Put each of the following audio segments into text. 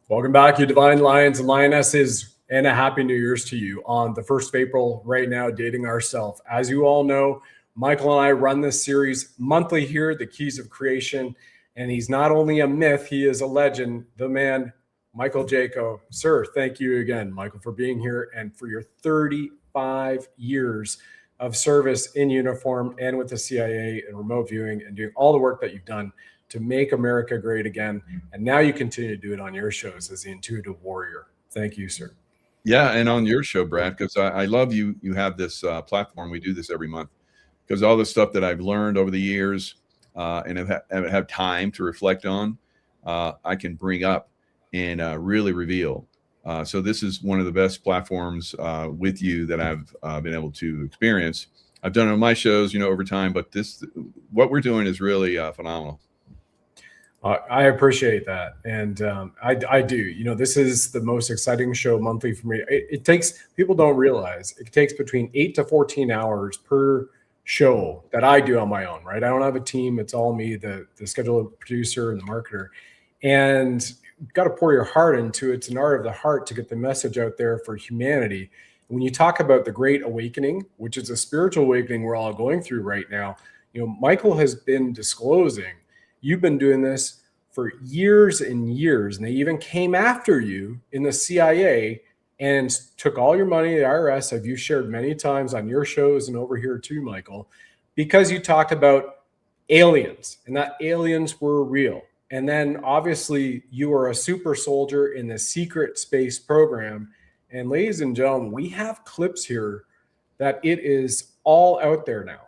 Welcome back, you divine lions and lionesses, and a happy New Year's to you on the 1st of April, right now, dating ourselves. As you all know, Michael and I run this series monthly here, The Keys of Creation, and he's not only a myth, he is a legend, the man, Michael Jaco. Sir, thank you again, Michael, for being here and for your 35 years of service in uniform and with the CIA and remote viewing and doing all the work that you've done to make America great again. And now you continue to do it on your shows as the intuitive warrior. Thank you, sir. Yeah, and on your show, Brad, because I love you have this platform. We do this every month because all the stuff that I've learned over the years and have time to reflect on, I can bring up and really reveal. So this is one of the best platforms with you that I've been able to experience. I've done it on my shows, over time, but what we're doing is really phenomenal. I appreciate that. And I do. This is the most exciting show monthly for me. It takes, people don't realize, it takes between 8 to 14 hours per show that I do on my own, right? I don't have a team. It's all me, the scheduler, producer, and the marketer. And you've got to pour your heart into it. It's an art of the heart to get the message out there for humanity. When you talk about the Great Awakening, which is a spiritual awakening we're all going through right now, Michael has been disclosing, you've been doing this for years and years, and they even came after you in the CIA and took all your money, the IRS, have you shared many times on your shows and over here too, Michael, because you talked about aliens and that aliens were real. And then obviously you are a super soldier in the secret space program. And ladies and gentlemen, we have clips here that it is all out there now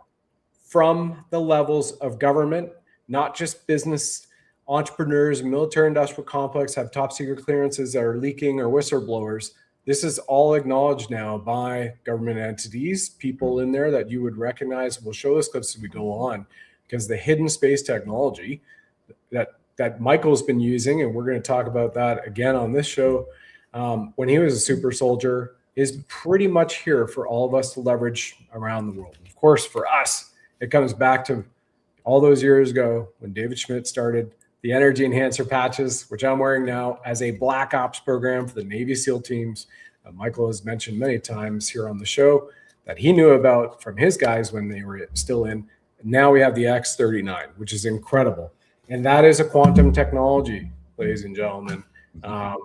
from the levels of government, not just business entrepreneurs, military industrial complex have top secret clearances that are leaking or whistleblowers. This is all acknowledged now by government entities, people in there that you would recognize. We'll show those clips as we go on, because the hidden space technology that Michael's been using, and we're going to talk about that again on this show, when he was a super soldier, is pretty much here for all of us to leverage around the world. Of course, for us, it comes back to all those years ago when David Schmidt started the energy enhancer patches, which I'm wearing now as a black ops program for the Navy SEAL teams. Michael has mentioned many times here on the show that he knew about from his guys when they were still in. And now we have the X-39, which is incredible. And that is a quantum technology, ladies and gentlemen,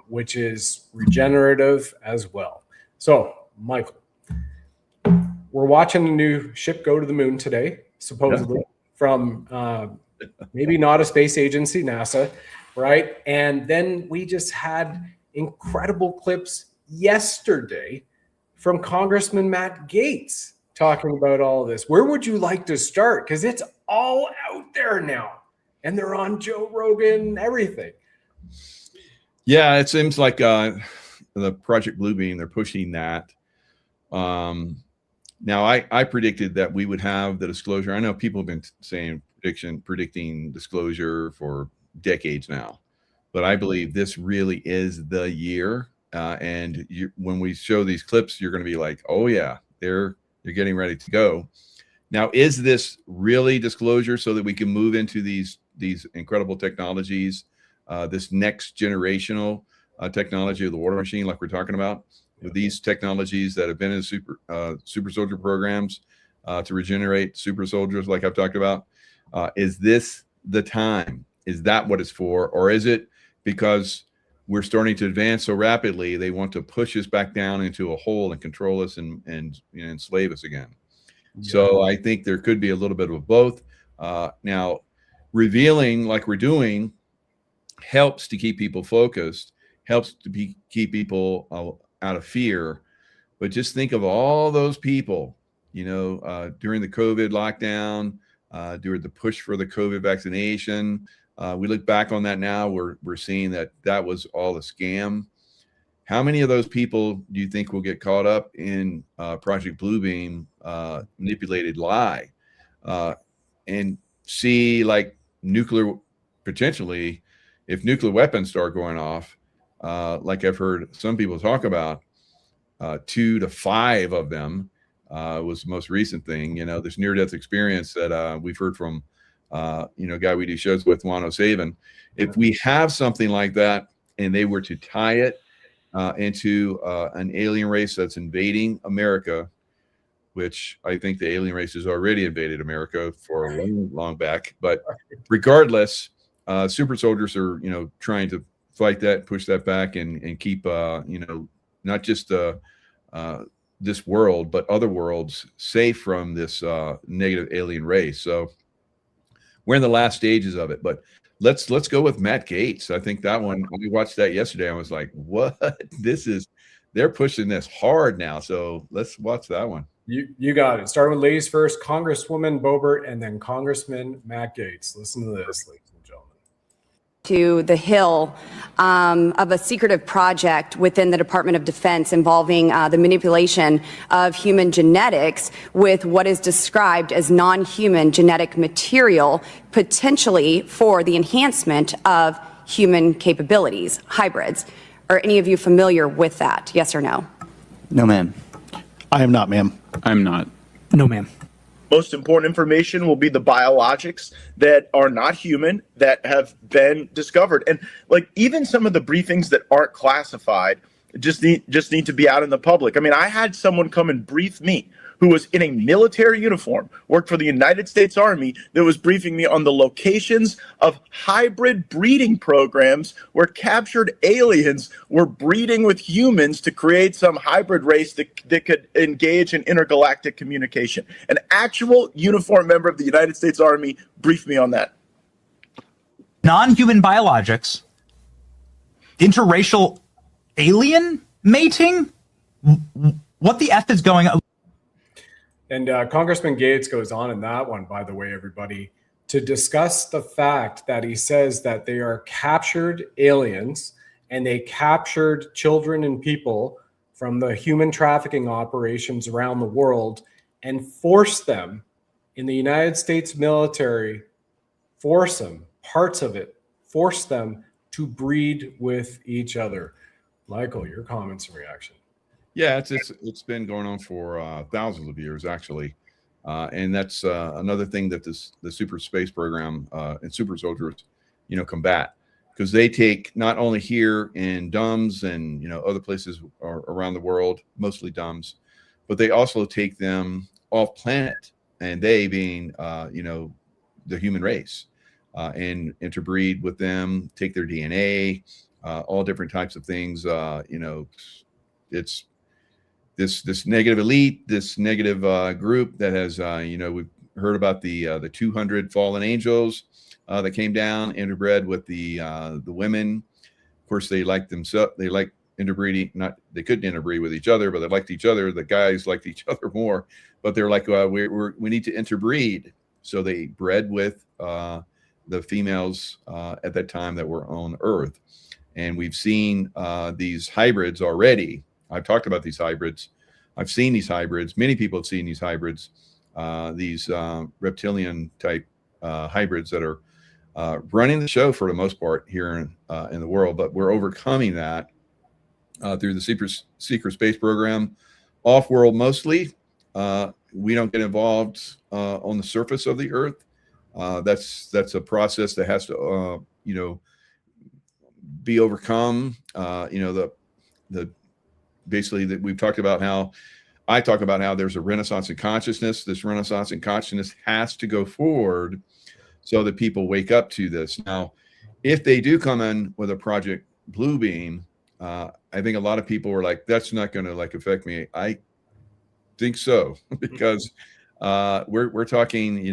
which is regenerative as well. So, Michael, we're watching a new ship go to the moon today, supposedly, from maybe not a space agency, NASA, right? And then we just had incredible clips yesterday from Congressman Matt Gaetz talking about all of this. Where would you like to start? Because it's all out there now. And they're on Joe Rogan, everything. Yeah, it seems like the Project Bluebeam, they're pushing that. Now, I predicted that we would have the disclosure. I know people have been saying predicting disclosure for decades now, but I believe this really is the year. And when we show these clips, you're going to be like, oh yeah, you're getting ready to go. Now, is this really disclosure so that we can move into these incredible technologies, this next generational technology of the water machine, like we're talking about, with these technologies that have been in super soldier programs to regenerate super soldiers, like I've talked about? Is this the time? Is that what it's for? Or is it because we're starting to advance so rapidly, they want to push us back down into a hole and control us and enslave us again? Yeah. So I think there could be a little bit of both. Now, revealing like we're doing helps to keep people focused, helps to keep people out of fear. But just think of all those people, during the COVID lockdown, during the push for the COVID vaccination. We look back on that now, we're seeing that was all a scam. How many of those people do you think will get caught up in Project Bluebeam manipulated lie and see, like, nuclear, potentially, if nuclear weapons start going off, like I've heard some people talk about, 2 to 5 of them was the most recent thing. This near-death experience that we've heard from, guy we do shows with, Wano Saban. If we have something like that, and they were to tie it into an alien race that's invading America, which I think the alien race has already invaded America for a long, long back. But regardless, super soldiers are, trying to fight that, push that back, and keep, not just this world, but other worlds safe from this negative alien race. So we're in the last stages of it. But let's go with Matt Gaetz. I think that one, when we watched that yesterday, I was like, what? They're pushing this hard now. So let's watch that one. You got it. Starting with ladies first, Congresswoman Boebert, and then Congressman Matt Gaetz. Listen to this, ladies and gentlemen. To the Hill of a secretive project within the Department of Defense involving the manipulation of human genetics with what is described as non-human genetic material, potentially for the enhancement of human capabilities, hybrids. Are any of you familiar with that? Yes or no? No, ma'am. I am not, ma'am. I'm not. No, ma'am. Most important information will be the biologics that are not human that have been discovered. And like even some of the briefings that aren't classified just need to be out in the public. I mean, I had someone come and brief me who was in a military uniform, worked for the United States Army, that was briefing me on the locations of hybrid breeding programs where captured aliens were breeding with humans to create some hybrid race that could engage in intergalactic communication. An actual uniformed member of the United States Army briefed me on that. Non-human biologics, interracial alien mating? What the F is going on? And Congressman Gaetz goes on in that one, by the way, everybody, to discuss the fact that he says that they are captured aliens and they captured children and people from the human trafficking operations around the world and forced them in the United States military, force them to breed with each other. Michael, your comments and reaction. Yeah, it's been going on for thousands of years, actually, and that's another thing that the super space program and super soldiers, combat, because they take not only here in DUMS and other places around the world, mostly DUMS, but they also take them off planet, and they being the human race, and interbreed with them, take their DNA, all different types of things. It's this negative elite, this negative group that has, we've heard about the 200 fallen angels that came down, interbred with the women. Of course, they like themselves. They like interbreeding. They couldn't interbreed with each other, but they liked each other. The guys liked each other more. But they're like, we need to interbreed. So they bred with the females at that time that were on Earth, and we've seen these hybrids already. I've talked about these hybrids. I've seen these hybrids. Many people have seen these hybrids, these reptilian type hybrids that are running the show for the most part here in the world. But we're overcoming that through the secret space program, off world mostly. We don't get involved on the surface of the Earth. That's a process that has to be overcome. The basically that we've talked about how I talk about how there's a renaissance in consciousness. This renaissance in consciousness has to go forward so that people wake up to this. Now, if they do come in with a Project Blue Beam, I think a lot of people were like, that's not going to affect me. I think so, because we're talking,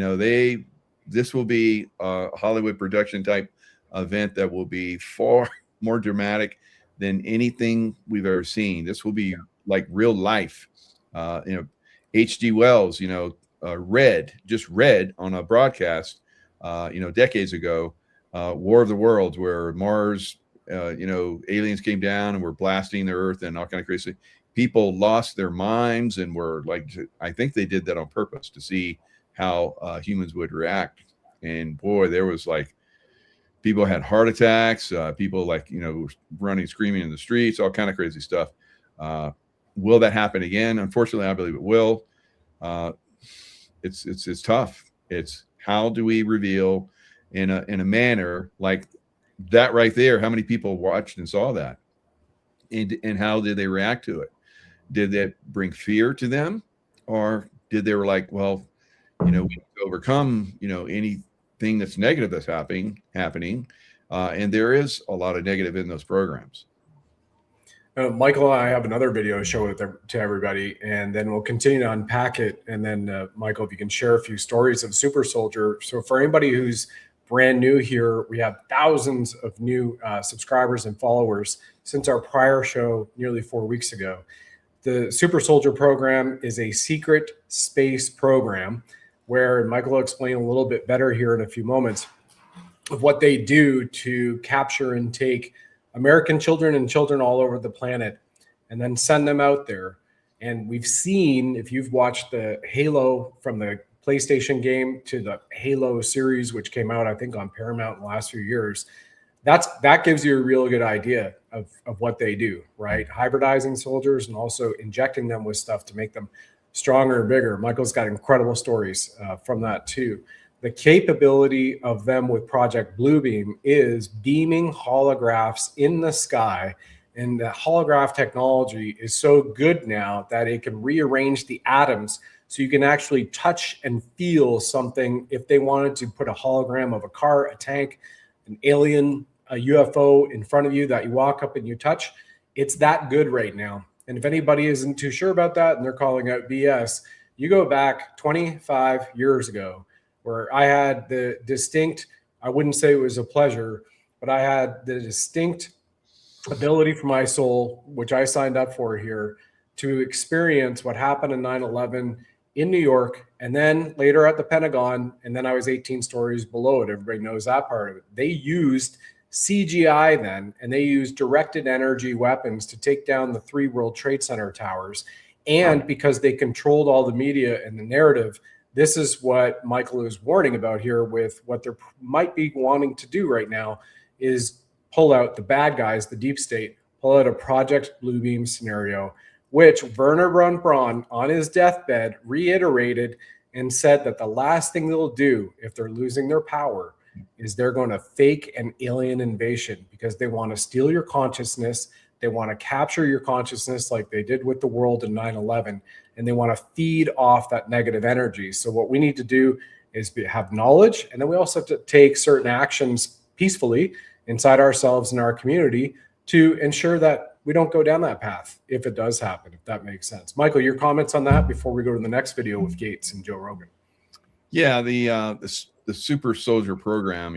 this will be a Hollywood production type event that will be far more dramatic than anything we've ever seen. This will be like real life. H.G. Wells, read on a broadcast, decades ago, War of the Worlds, where Mars, aliens came down and were blasting the Earth and all kind of crazy. People lost their minds and were like, I think they did that on purpose to see how humans would react. And boy, there was people had heart attacks, people running, screaming in the streets, all kind of crazy stuff. Will that happen again? Unfortunately, I believe it will. It's tough. It's how do we reveal in a manner like that right there, how many people watched and saw that? And how did they react to it? Did that bring fear to them? Or did they were like, well, we need to overcome, anything that's negative that's happening. And there is a lot of negative in those programs. Michael and I have another video to show to everybody, and then we'll continue to unpack it. And then, Michael, if you can share a few stories of Super Soldier. So for anybody who's brand new here, we have thousands of new subscribers and followers since our prior show nearly 4 weeks ago. The Super Soldier program is a secret space program where Michael will explain a little bit better here in a few moments of what they do to capture and take American children and children all over the planet and then send them out there. And we've seen, if you've watched the Halo from the PlayStation game to the Halo series, which came out, I think, on Paramount in the last few years, that gives you a real good idea of what they do, right? Hybridizing soldiers and also injecting them with stuff to make them stronger and bigger. Michael's got incredible stories from that too. The capability of them with Project Bluebeam is beaming holographs in the sky. And the holograph technology is so good now that it can rearrange the atoms so you can actually touch and feel something. If they wanted to put a hologram of a car, a tank, an alien, a UFO in front of you that you walk up and you touch, it's that good right now. And if anybody isn't too sure about that and they're calling out BS, you go back 25 years ago where I had the distinct, I wouldn't say it was a pleasure, but I had the distinct ability for my soul, which I signed up for here, to experience what happened in 9/11 in New York, and then later at the Pentagon, and then I was 18 stories below it. Everybody knows that part of it. They used CGI then, and they used directed energy weapons to take down the 3 World Trade Center towers. And because they controlled all the media and the narrative, this is what Michael is warning about here with what they might be wanting to do right now is pull out the bad guys, the deep state, pull out a Project Bluebeam scenario, which Werner von Braun on his deathbed reiterated and said that the last thing they'll do if they're losing their power is they're going to fake an alien invasion because they want to steal your consciousness. They want to capture your consciousness like they did with the world in 9/11, and they want to feed off that negative energy. So what we need to do is have knowledge, and then we also have to take certain actions peacefully inside ourselves and our community to ensure that we don't go down that path if it does happen, if that makes sense. Michael, your comments on that before we go to the next video with Gates and Joe Rogan. Yeah, the Super Soldier program,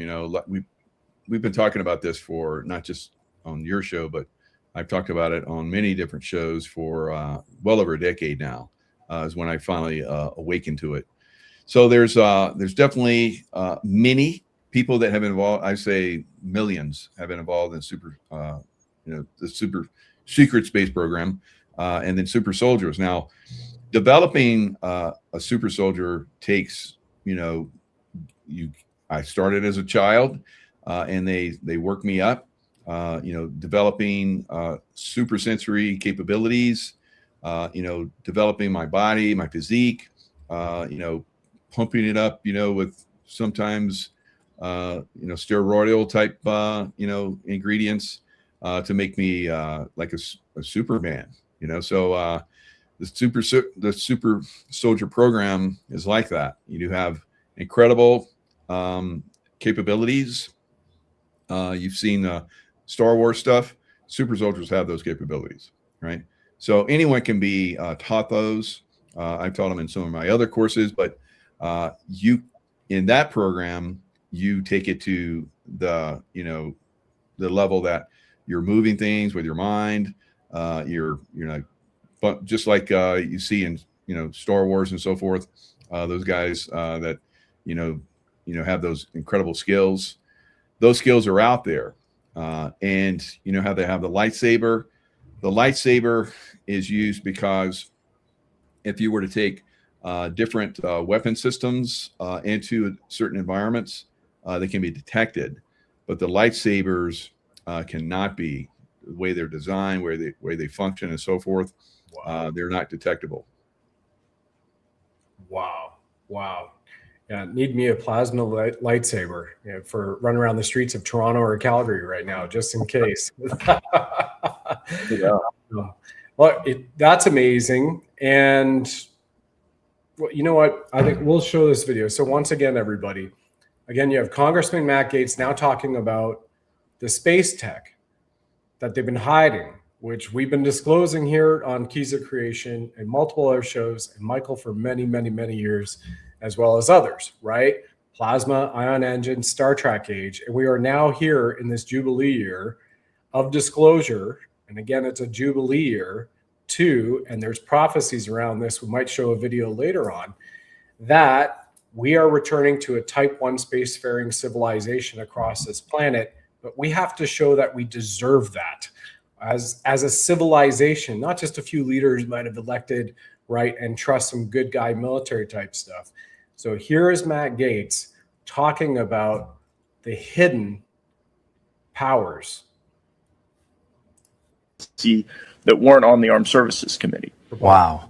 we've been talking about this for not just on your show, but I've talked about it on many different shows for well over a decade now, is when I finally awakened to it. So there's definitely many people that have been involved. I say millions have been involved in the super secret space program, and then super soldiers. Now, developing a super soldier takes, I started as a child, and they worked me up, developing super sensory capabilities, developing my body, my physique, pumping it up, with sometimes, steroidal type, ingredients, to make me like a Superman, So the super soldier program is like that. You do have incredible capabilities. You've seen Star Wars stuff. Super soldiers have those capabilities, right? So anyone can be taught those. I've taught them in some of my other courses, but in that program, you take it to the level that you're moving things with your mind. But just like you see in Star Wars and so forth, those guys that have those incredible skills. Those skills are out there, and how they have the lightsaber. The lightsaber is used because if you were to take different weapon systems into certain environments, they can be detected, but the lightsabers cannot be. The way they're designed, where they function, and so forth. Wow. They're not detectable. Wow. Yeah, need me a plasma lightsaber, for running around the streets of Toronto or Calgary right now, just in case. Yeah. Well, that's amazing. And well, you know what? I think we'll show this video. So once again, everybody, again, you have Congressman Matt Gaetz now talking about the space tech that they've been hiding, which we've been disclosing here on Keys of Creation and multiple other shows, and Michael for many, many, many years, as well as others, right? Plasma, ion engine, Star Trek age. And we are now here in this Jubilee year of disclosure. And again, it's a Jubilee year too. And there's prophecies around this. We might show a video later on that we are returning to a type 1 spacefaring civilization across this planet. But we have to show that we deserve that as a civilization, not just a few leaders might have elected, right, and trust some good guy military type stuff. So here is Matt Gaetz talking about the hidden powers that weren't on the Armed Services Committee. Wow.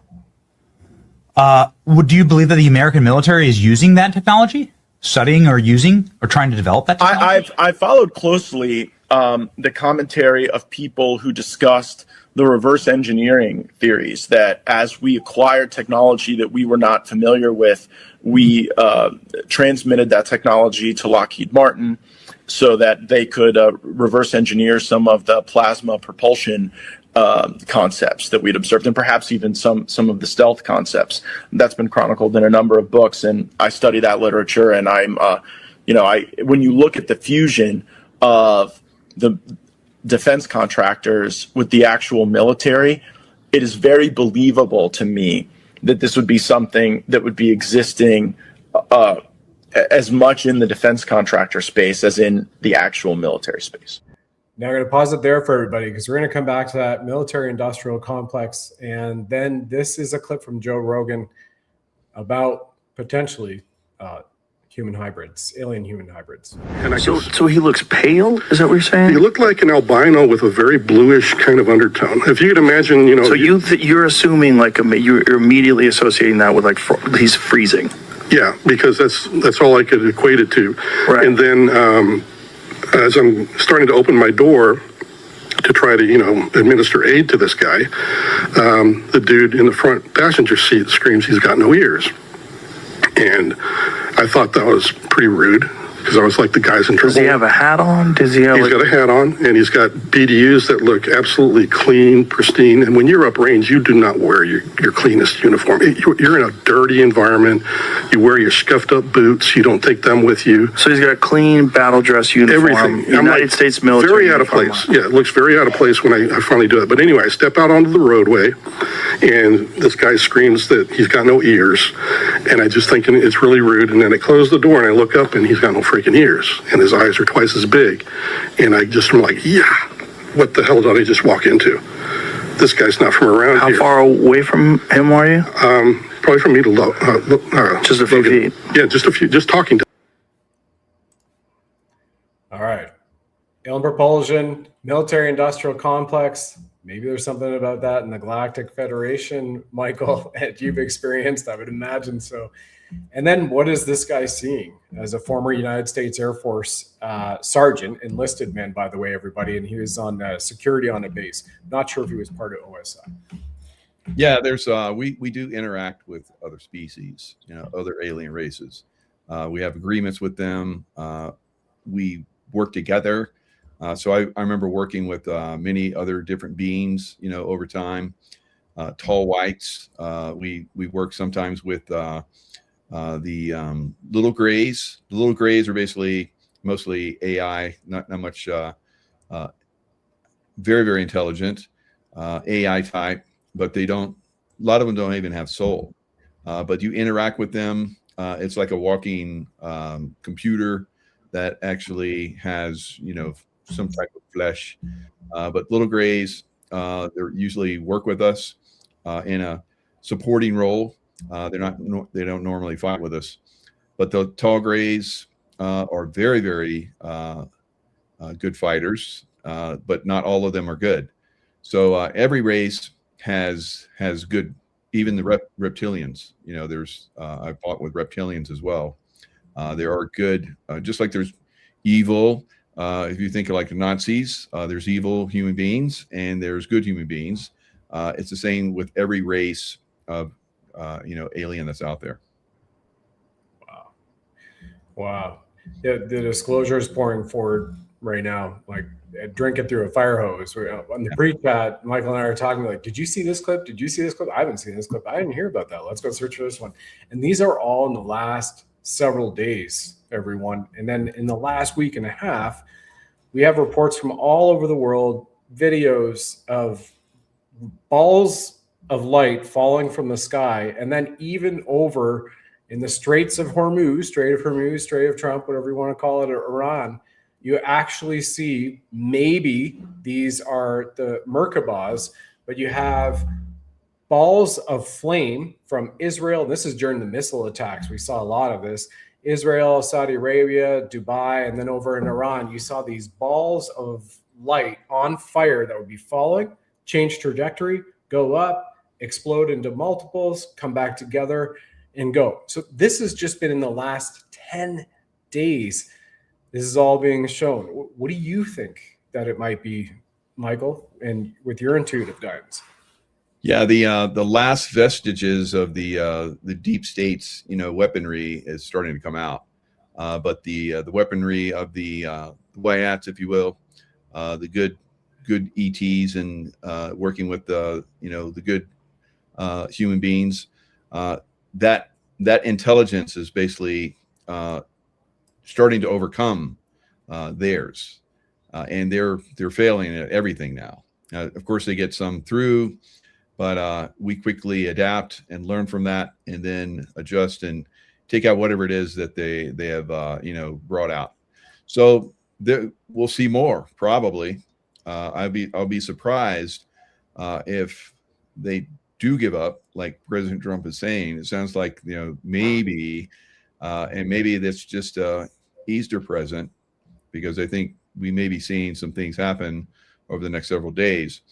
Do you believe that the American military is using that technology, studying or using or trying to develop that technology? I followed closely the commentary of people who discussed the reverse engineering theories that as we acquired technology that we were not familiar with, we transmitted that technology to Lockheed Martin so that they could reverse engineer some of the plasma propulsion concepts that we'd observed, and perhaps even some of the stealth concepts. That's been chronicled in a number of books, and I study that literature. And I'm, when you look at the fusion of the defense contractors with the actual military, it is very believable to me that this would be something that would be existing as much in the defense contractor space as in the actual military space. Now I'm going to pause it there for everybody because we're going to come back to that military industrial complex. And then this is a clip from Joe Rogan about potentially human hybrids, alien human hybrids. And So he looks pale? Is that what you're saying? he looked like an albino with a very bluish kind of undertone. If you could imagine, So you're assuming like you're immediately associating that with like he's freezing. yeah, because that's all I could equate it to. Right. And then as I'm starting to open my door to try to, administer aid to this guy, the dude in the front passenger seat screams he's got no ears. And I thought that was pretty rude because I was like, the guy's in trouble. Does he have a hat on? Does he have? He's got a hat on, and he's got BDUs that look absolutely clean, pristine. And when you're uprange, you do not wear your cleanest uniform. You're in a dirty environment. You wear your scuffed up boots. You don't take them with you. So he's got a clean battle dress uniform. Everything. United States military. Very out of uniform place. on. Yeah, it looks very out of place when I finally do it. But anyway, I step out onto the roadway, and this guy screams that he's got no ears. And I just thinking it's really rude. And then I close the door, and I look up, and he's got no freaking ears. And his eyes are twice as big. And I just am like, yeah, what the hell did I just walk into? This guy's not from around How here. far away from him are you? Probably from me to Just a few Logan. feet. Yeah, just a few, just talking to. All right. Alien propulsion, military industrial complex. Maybe there's something about that in the Galactic Federation, Michael, that you've experienced. I would imagine so. And then what is this guy seeing as a former United States Air Force sergeant, enlisted man, by the way, everybody, and he was on security on a base. Not sure if he was part of OSI. Yeah, there's we do interact with other species, other alien races. We have agreements with them. We work together. So I remember working with many other different beings, over time. Tall whites. We work sometimes with the little grays. The little grays are basically mostly AI, not much, very, very intelligent, AI type, but a lot of them don't even have soul. But you interact with them. It's like a walking computer that actually has, some type of flesh. But little grays, they usually work with us in a supporting role. They don't normally fight with us, but the tall grays are very, very good fighters, but not all of them are good. So every race has good, even the reptilians. There's I've fought with reptilians as well. There are good, just like there's evil. If you think of like the Nazis, there's evil human beings and there's good human beings. It's the same with every race of, alien that's out there. Wow. Yeah, the disclosure is pouring forward right now. Like, drink it through a fire hose. On the pre-chat, Michael and I are talking like, did you see this clip? Did you see this clip? I haven't seen this clip. I didn't hear about that. Let's go search for this one. And these are all in the last several days, everyone. And then in the last week and a half, we have reports from all over the world, videos of balls of light falling from the sky, and then even over in the Straits of Hormuz, Strait of Trump, whatever you want to call it, or Iran, you actually see maybe these are the Merkabahs, but you have balls of flame from Israel. This is during the missile attacks. We saw a lot of this. Israel, Saudi Arabia, Dubai, and then over in Iran, you saw these balls of light on fire that would be falling, change trajectory, go up, explode into multiples, come back together, and go. So this has just been in the last 10 days. This is all being shown. What do you think that it might be, Michael, and with your intuitive guidance? Yeah, the last vestiges of the deep state's weaponry is starting to come out, but the weaponry of the Wyatt, if you will, the good ETs and working with the good human beings, that intelligence is basically starting to overcome theirs, and they're failing at everything now. Of course, they get some through, but we quickly adapt and learn from that, and then adjust and take out whatever it is that they have brought out. So we'll see more probably. I'll be surprised if they do give up, like President Trump is saying. It sounds like maybe, and maybe that's just a Easter present, because I think we may be seeing some things happen over the next several days.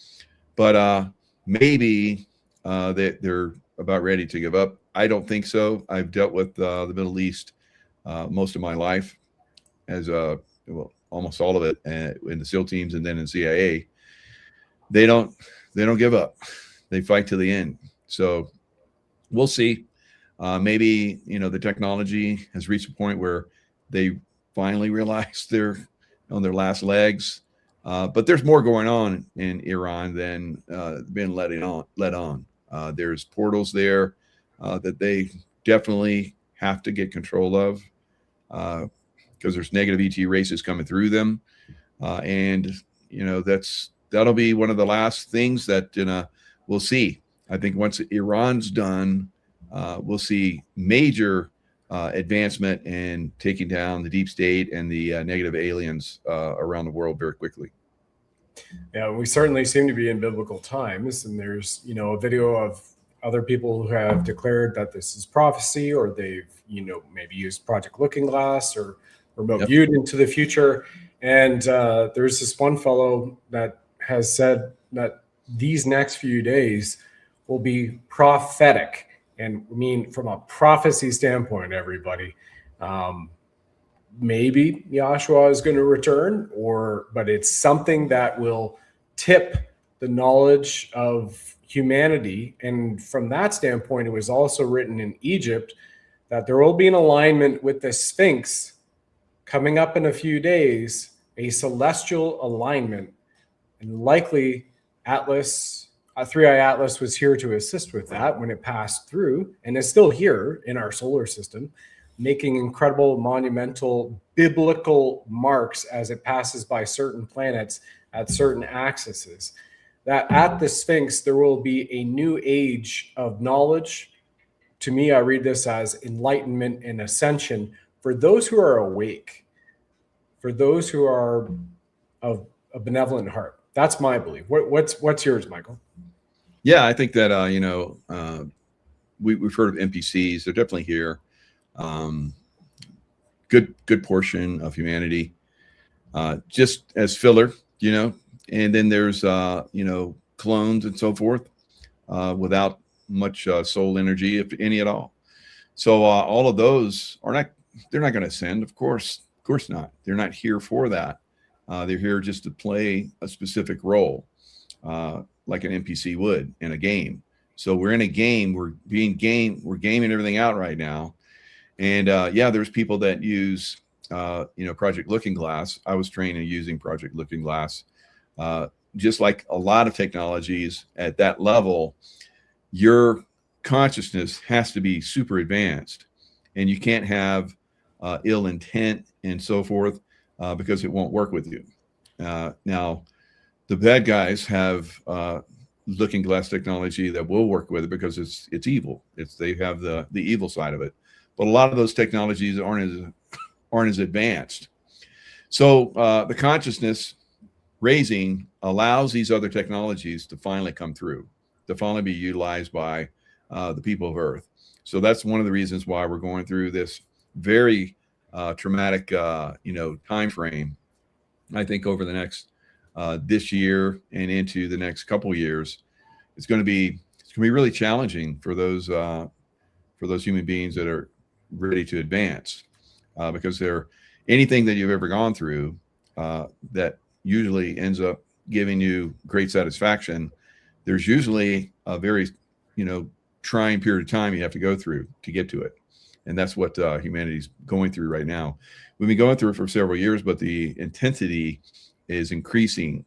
But maybe they're about ready to give up. I don't think so. I've dealt with the Middle East most of my life, as almost all of it, in the SEAL teams and then in CIA. They don't give up. They fight to the end. So we'll see. Maybe the technology has reached a point where they finally realize they're on their last legs. But there's more going on in Iran than been let on. There's portals there that they definitely have to get control of, because there's negative ET races coming through them, and that'll be one of the last things that we'll see. I think once Iran's done, we'll see major advancement in taking down the deep state and the negative aliens around the world very quickly. Yeah, we certainly seem to be in biblical times, and there's a video of other people who have declared that this is prophecy, or they've maybe used Project Looking Glass or remote viewed into the future. And there's this one fellow that has said that these next few days will be prophetic. And I mean, from a prophecy standpoint, everybody, maybe Joshua is going to return, but it's something that will tip the knowledge of humanity. And from that standpoint, it was also written in Egypt that there will be an alignment with the Sphinx coming up in a few days, a celestial alignment, and likely Atlas, 3i Atlas was here to assist with that when it passed through, and is still here in our solar system, making incredible, monumental, biblical marks as it passes by certain planets at certain axes. That at the Sphinx, there will be a new age of knowledge. To me, I read this as enlightenment and ascension for those who are awake, for those who are of a benevolent heart. That's my belief. What's yours, Michael? Yeah, I think that we've heard of NPCs. They're definitely here. Good portion of humanity, just as filler, and then there's clones and so forth, without much soul energy, if any at all. So all of those are they're not going to ascend. Of course not. They're not here for that. They're here just to play a specific role, like an NPC would in a game. So we're in a game. We're gaming everything out right now. And yeah, there's people that use Project Looking Glass. I was trained in using Project Looking Glass. Just like a lot of technologies at that level, your consciousness has to be super advanced, and you can't have ill intent and so forth because it won't work with you. Now, the bad guys have Looking Glass technology that will work with it because it's evil. They have the evil side of it, but a lot of those technologies aren't as advanced. So the consciousness raising allows these other technologies to finally come through, to finally be utilized by the people of Earth. So that's one of the reasons why we're going through this very traumatic, time frame. I think over the next this year and into the next couple of years, it's going to be really challenging for those human beings that are ready to advance, because anything that you've ever gone through that usually ends up giving you great satisfaction. There's usually a very trying period of time you have to go through to get to it. And that's what humanity's going through right now. We've been going through it for several years, but the intensity is increasing,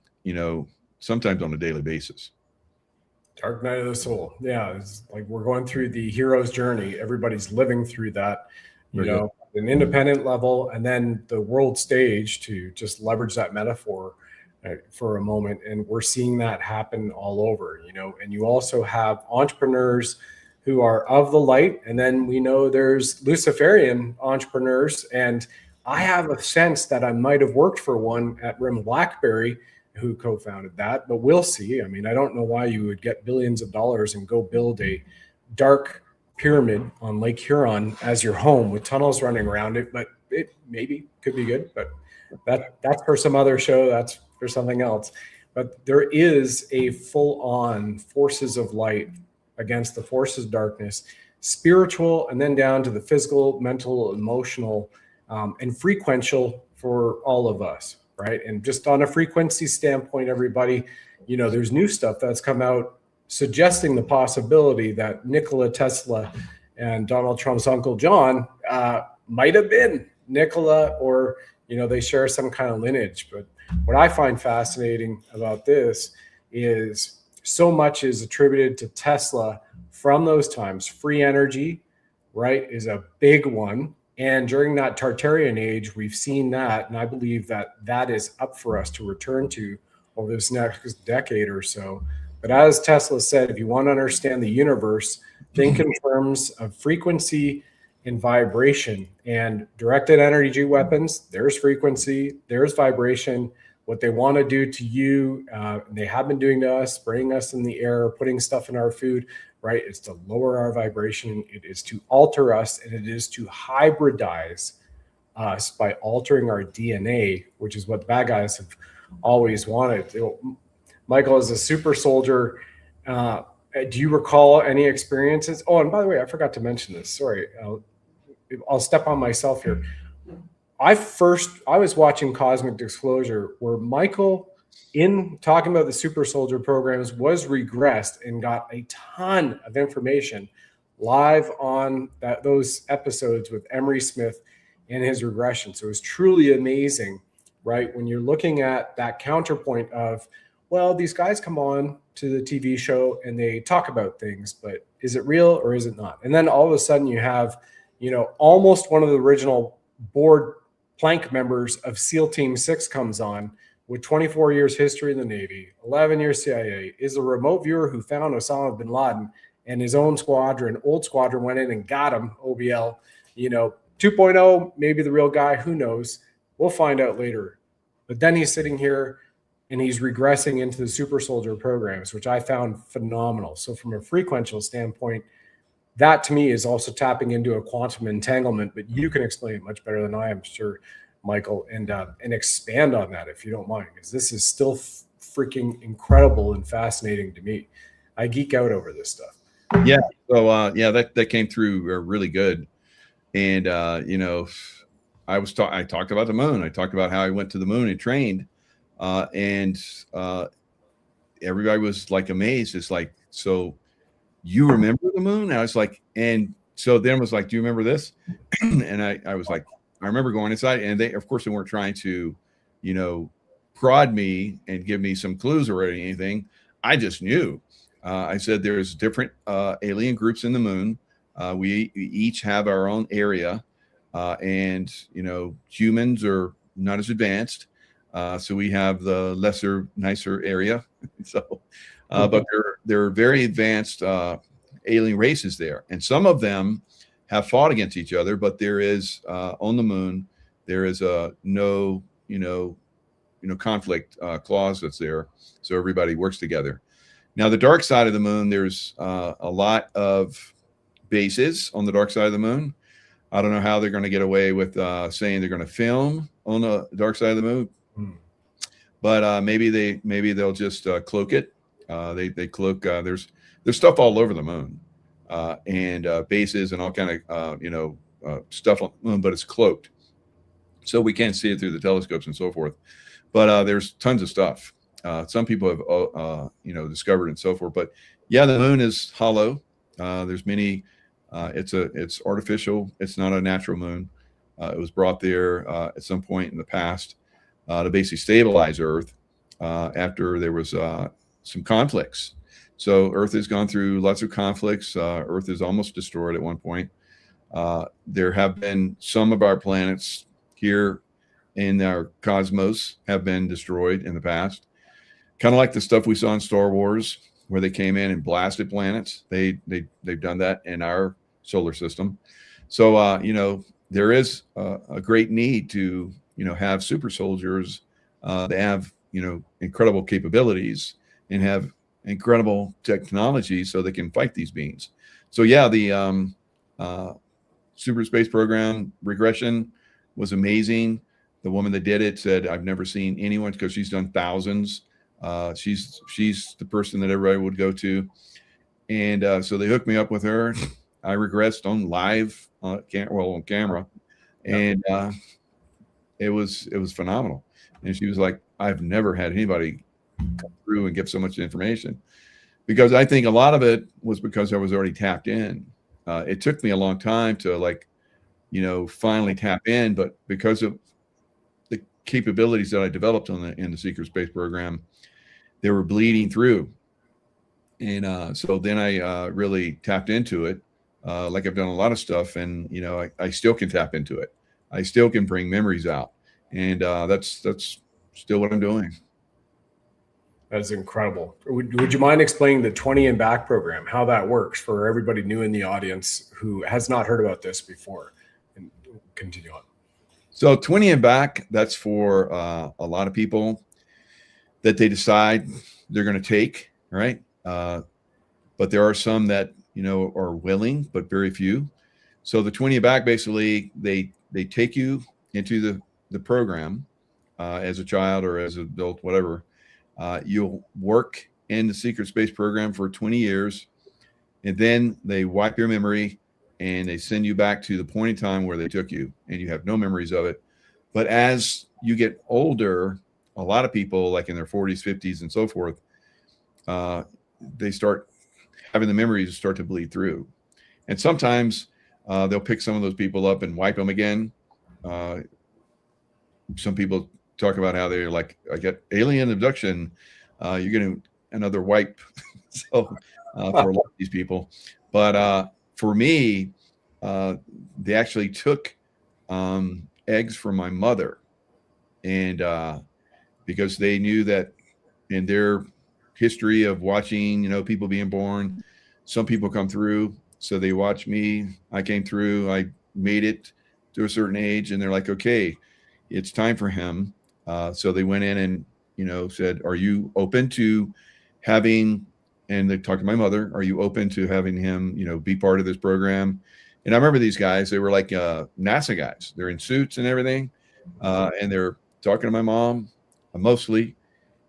sometimes on a daily basis. Dark night of the soul. Yeah. It's like we're going through the hero's journey. Everybody's living through that, an independent level, and then the world stage, to just leverage that metaphor for a moment. And we're seeing that happen all over, and you also have entrepreneurs who are of the light. And then we know there's Luciferian entrepreneurs. And I have a sense that I might have worked for one at Rim Blackberry who co-founded that, but we'll see. I mean, I don't know why you would get billions of dollars and go build a dark pyramid on Lake Huron as your home with tunnels running around it, but it maybe could be good, but that's for some other show. That's for something else. But there is a full-on forces of light against the forces of darkness, spiritual, and then down to the physical, mental, emotional, and frequential for all of us, right? And just on a frequency standpoint, everybody, there's new stuff that's come out suggesting the possibility that Nikola Tesla and Donald Trump's Uncle John might have been Nikola, or, they share some kind of lineage. But what I find fascinating about this is so much is attributed to Tesla from those times. Free energy, right, is a big one. And during that Tartarian age, we've seen that. And I believe that is up for us to return to over this next decade or so. But as Tesla said, if you want to understand the universe, think in terms of frequency and vibration. And directed energy weapons, there's frequency, there's vibration. What they want to do to you, they have been doing to us, spraying us in the air, putting stuff in our food, right? It's to lower our vibration. It is to alter us, and it is to hybridize us by altering our DNA, which is what the bad guys have always wanted. Michael, as a super soldier, do you recall any experiences? Oh, and by the way, I forgot to mention this. Sorry, I'll step on myself here. I was watching Cosmic Disclosure, where Michael, in talking about the super soldier programs, was regressed and got a ton of information live on those episodes with Emery Smith and his regression. So it was truly amazing, right? When you're looking at that counterpoint of, well, these guys come on to the TV show and they talk about things, but is it real or is it not? And then all of a sudden you have, almost one of the original board plank members of SEAL Team 6 comes on with 24 years history in the Navy, 11 years CIA, is a remote viewer who found Osama bin Laden, and his own squadron, old squadron, went in and got him, OBL, 2.0, maybe the real guy, who knows? We'll find out later. But then he's sitting here and he's regressing into the super soldier programs, which I found phenomenal. So from a frequential standpoint, that to me is also tapping into a quantum entanglement, but you can explain it much better than I am, sure, Michael, and expand on that if you don't mind, because this is still freaking incredible and fascinating to me. I geek out over this stuff. Yeah. So that came through really good. And I talked about the moon. I talked about how I went to the moon and trained, and everybody was like amazed. It's like, so you remember the moon? And I was like, and so then was like, do you remember this? And I was like, I remember going inside, and they, of course, they weren't trying to, prod me and give me some clues or anything. I just knew. I said there's different alien groups in the moon. We each have our own area, and humans are not as advanced, so we have the lesser, nicer area. So, but there are very advanced alien races there, and some of them have fought against each other. But there is on the moon, there is a no conflict clause that's there, so everybody works together. Now, the dark side of the moon, there's a lot of bases on the dark side of the moon. I don't know how they're going to get away with saying they're going to film on the dark side of the moon, but maybe they'll just cloak it. They cloak. There's stuff all over the moon, and bases and all kind of stuff on the moon, but it's cloaked, so we can't see it through the telescopes and so forth. But there's tons of stuff. Some people have discovered and so forth. But yeah, the moon is hollow. There's many. It's artificial. It's not a natural moon. It was brought there at some point in the past to basically stabilize Earth after there was some conflicts. So Earth has gone through lots of conflicts. Earth is almost destroyed at one point. There have been some of our planets here in our cosmos have been destroyed in the past. Kind of like the stuff we saw in Star Wars, where they came in and blasted planets. They've done that in our solar system. So there is a great need to have super soldiers that have incredible capabilities and have incredible technology so they can fight these beings. So yeah, the super space program regression was amazing. The woman that did it said, I've never seen anyone, because she's done thousands. She's the person that everybody would go to. And so they hooked me up with her. I regressed on live on camera. And it was phenomenal. And she was like, I've never had anybody come through and give so much information, because I think a lot of it was because I was already tapped in. It took me a long time to finally tap in, but because of the capabilities that I developed in the secret space program, they were bleeding through. And so then I really tapped into it, like I've done a lot of stuff, and I still can tap into it. I still can bring memories out, and that's still what I'm doing. That's incredible. Would you mind explaining the 20 and back program, how that works for everybody new in the audience who has not heard about this before? And continue on. So 20 and back, that's for a lot of people that they decide they're going to take, right? But there are some that are willing, but very few. So the 20 and back, basically, they take you into the program as a child or as an adult, whatever. You'll work in the secret space program for 20 years, and then they wipe your memory and they send you back to the point in time where they took you, and you have no memories of it. But as you get older, a lot of people, like in their 40s, 50s, and so forth, they start having the memories start to bleed through. And sometimes they'll pick some of those people up and wipe them again. Some people talk about how they're like, I get alien abduction. You're getting another wipe. So for a lot of these people. But for me, they actually took eggs from my mother. And because they knew that in their history of watching, people being born, some people come through. So they watched me. I came through. I made it to a certain age, and they're like, okay, it's time for him. So they went in and, said, are you open to having, and they talked to my mother, are you open to having him, be part of this program? And I remember these guys, they were like NASA guys. They're in suits and everything. And they're talking to my mom mostly.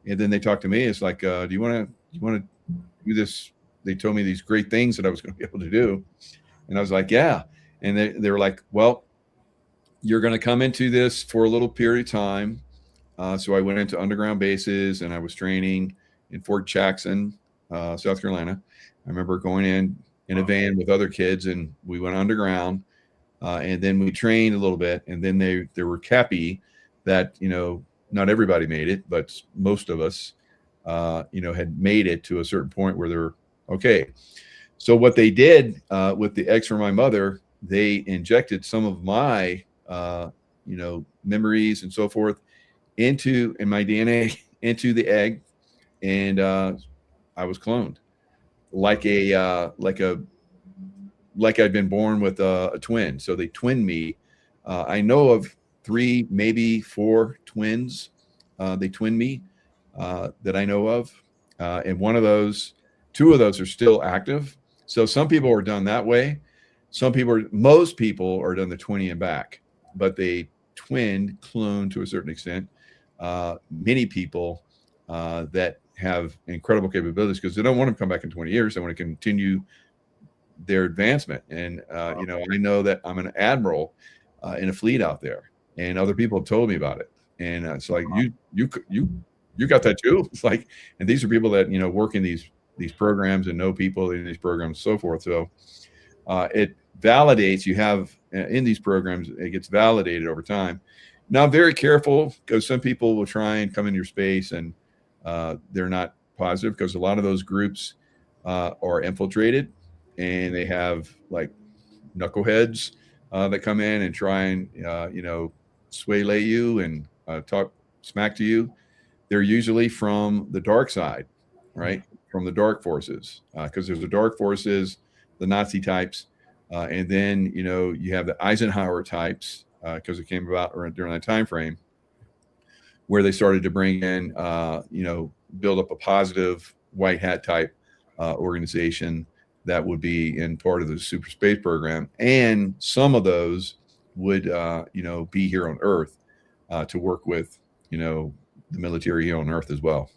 And then they talked to me. It's like, do you want to do this? They told me these great things that I was going to be able to do. And I was like, yeah. And they were like, well, you're going to come into this for a little period of time. So I went into underground bases, and I was training in Fort Jackson, South Carolina. I remember going in a van with other kids, and we went underground, and then we trained a little bit. And then there were Cappy that, not everybody made it, but most of us, had made it to a certain point where they're okay. So what they did with the eggs from my mother, they injected some of my, memories and so forth in my DNA into the egg, and I was cloned like I'd been born with a twin. So they twinned me. I know of 3, maybe 4 twins. They twinned me that I know of, and 2 of those are still active. So some people are done that way. Most people are done the 20 and back, but they clone to a certain extent. Many people that have incredible capabilities, because they don't want to come back in 20 years. They want to continue their advancement. And, I know that I'm an admiral in a fleet out there, and other people have told me about it. And it's like, you got that too. It's like, and these are people that, work in these programs and know people in these programs and so forth. So it validates, you have in these programs, it gets validated over time. Now, I'm very careful, because some people will try and come in your space, and they're not positive, because a lot of those groups are infiltrated, and they have like knuckleheads that come in and try and, swaylay you and talk smack to you. They're usually from the dark side, right? From the dark forces, because there's the dark forces, the Nazi types, and then, you have the Eisenhower types, because it came about during that time frame where they started to bring in, build up a positive white hat type organization that would be in part of the super space program. And some of those would, be here on Earth to work with, the military here on Earth as well.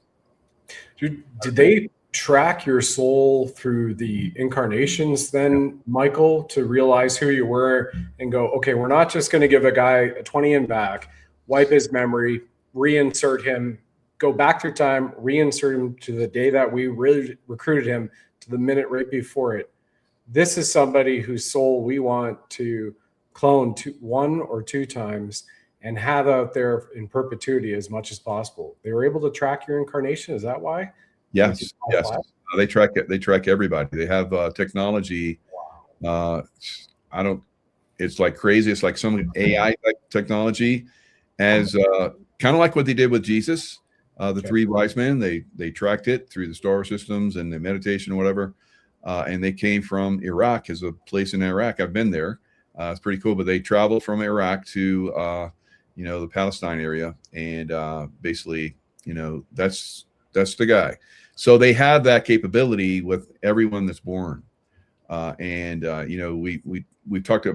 Did they track your soul through the incarnations then, Michael, to realize who you were and go, okay, we're not just going to give a guy a 20 and back, wipe his memory, reinsert him, go back through time, reinsert him to the day that we really recruited him to the minute right before it. This is somebody whose soul we want to clone 1 or 2 times and have out there in perpetuity as much as possible. They were able to track your incarnation. Is that why? Yes. They track it. They track everybody. They have technology. It's like crazy. It's like some AI technology, as kind of like what they did with Jesus, the 3 wise men. They tracked it through the star systems and the meditation or whatever, and they came from Iraq, as a place in Iraq. I've been there. It's pretty cool. But they traveled from Iraq to the Palestine area, and basically, that's the guy. So they have that capability with everyone that's born. We've talked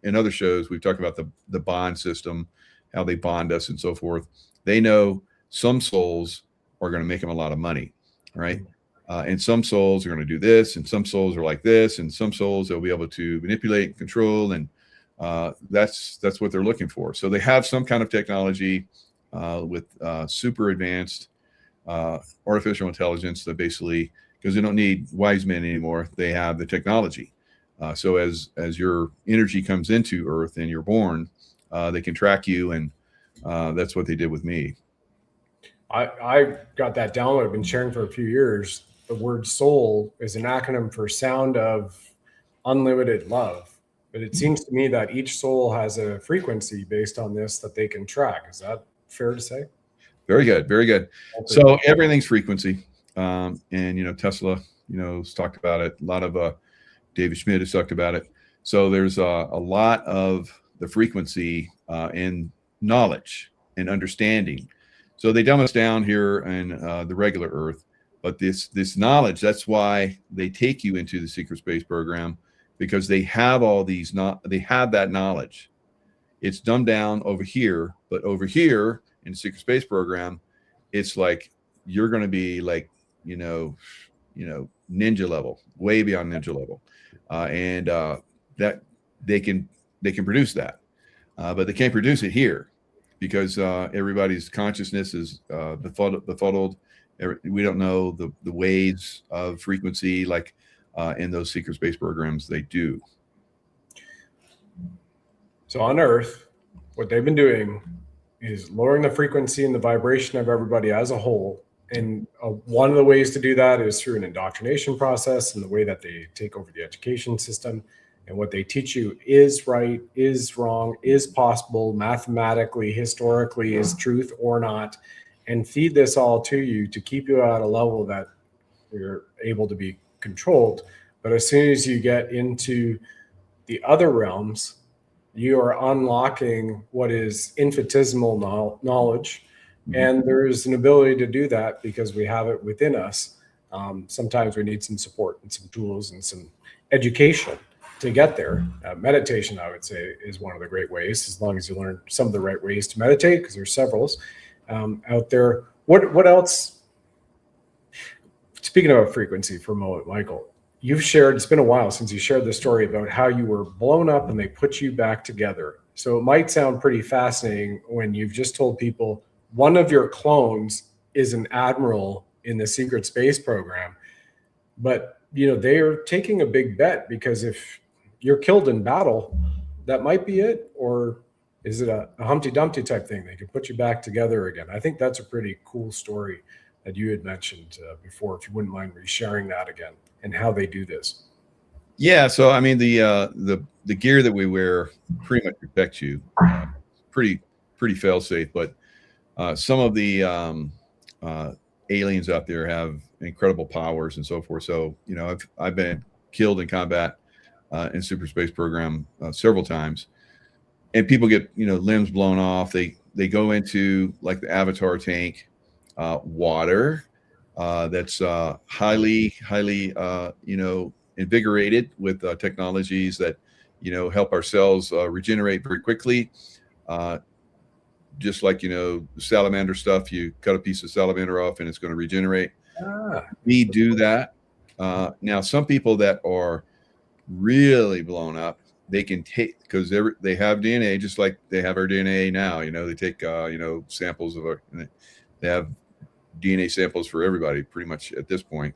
in other shows, we've talked about the bond system, how they bond us and so forth. They know some souls are going to make them a lot of money, right? And some souls are going to do this, and some souls are like this, and some souls they'll be able to manipulate and control, and that's what they're looking for. So they have some kind of technology with super advanced artificial intelligence that basically, because they don't need wise men anymore, they have the technology. So as your energy comes into Earth and you're born, they can track you, and that's what they did with me. I got that download. I've been sharing for a few years. The word soul is an acronym for sound of unlimited love. But it seems to me that each soul has a frequency based on this that they can track. Is that fair to say? Very good. Very good. So everything's frequency. And, Tesla, has talked about it. A lot of David Schmidt has talked about it. So there's a lot of the frequency in knowledge and understanding. So they dumb us down here in the regular Earth. But this knowledge, that's why they take you into the secret space program, because they have they have that knowledge. It's dumbed down over here, but over here in the secret space program, it's like you're going to be like, ninja level, way beyond ninja level. And that they can produce that, but they can't produce it here because everybody's consciousness is befuddled. We don't know the waves of frequency like in those secret space programs they do. So on Earth, what they've been doing is lowering the frequency and the vibration of everybody as a whole. And one of the ways to do that is through an indoctrination process and the way that they take over the education system. And what they teach you is right, is wrong, is possible, mathematically, historically, is truth or not, and feed this all to you to keep you at a level that you're able to be controlled. But as soon as you get into the other realms, you are unlocking what is infinitesimal knowledge. And there's an ability to do that because we have it within us. Sometimes we need some support and some tools and some education to get there. Meditation, I would say, is one of the great ways, as long as you learn some of the right ways to meditate, because there's several out there. What else? Speaking of frequency for a moment, Michael, you've shared, it's been a while since you shared the story about how you were blown up and they put you back together. So it might sound pretty fascinating when you've just told people one of your clones is an admiral in the secret space program. But, they are taking a big bet, because if you're killed in battle, that might be it. Or is it a Humpty Dumpty type thing? They can put you back together again. I think that's a pretty cool story that you had mentioned before, if you wouldn't mind resharing that again and how they do this. Yeah. So, I mean, the gear that we wear pretty much protects you, pretty fail safe, but some of the aliens out there have incredible powers and so forth. So, I've been killed in combat in super space program several times, and people get, limbs blown off. They go into like the Avatar tank, water that's highly, invigorated with technologies that, help our cells regenerate very quickly. Just like, the salamander stuff, you cut a piece of salamander off and it's going to regenerate. We do that. Now, some people that are really blown up, they can take, because they have DNA, just like they have our DNA now. They take, samples of they have DNA samples for everybody pretty much at this point.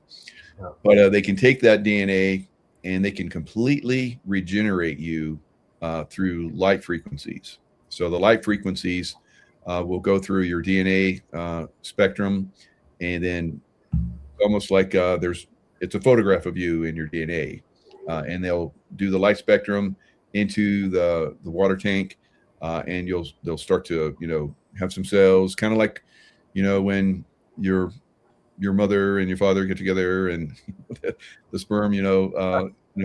But they can take that DNA and they can completely regenerate you through light frequencies. So the light frequencies will go through your DNA spectrum, and then almost like it's a photograph of you in your DNA, and they'll do the light spectrum into the water tank, and they'll start to have some cells, kind of like when your mother and your father get together and the sperm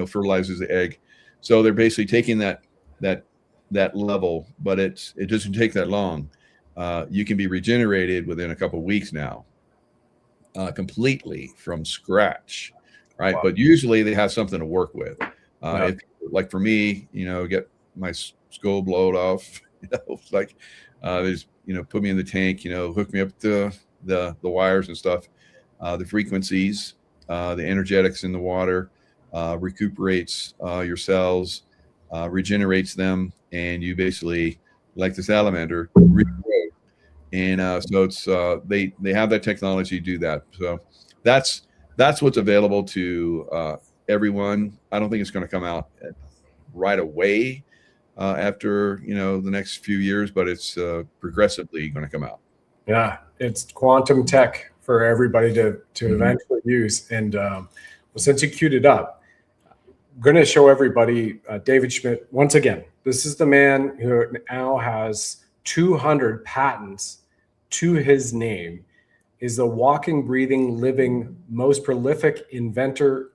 fertilizes the egg. So they're basically taking that level, but it doesn't take that long. You can be regenerated within a couple of weeks now, completely from scratch, right? Wow. But usually they have something to work with. If, like for me, get my skull blown off, like they just put me in the tank, hook me up to the wires and stuff. The frequencies, the energetics in the water recuperates your cells, regenerates them, and you basically, like the salamander, regrow. And so it's they have that technology to do that. So that's what's available to everyone. I don't think it's going to come out right away after the next few years, but it's progressively going to come out. Yeah, it's quantum tech for everybody to eventually use. And well, since you queued it up, I'm going to show everybody David Schmidt once again. This is the man who now has 200 patents to his name, is the walking, breathing, living, most prolific inventor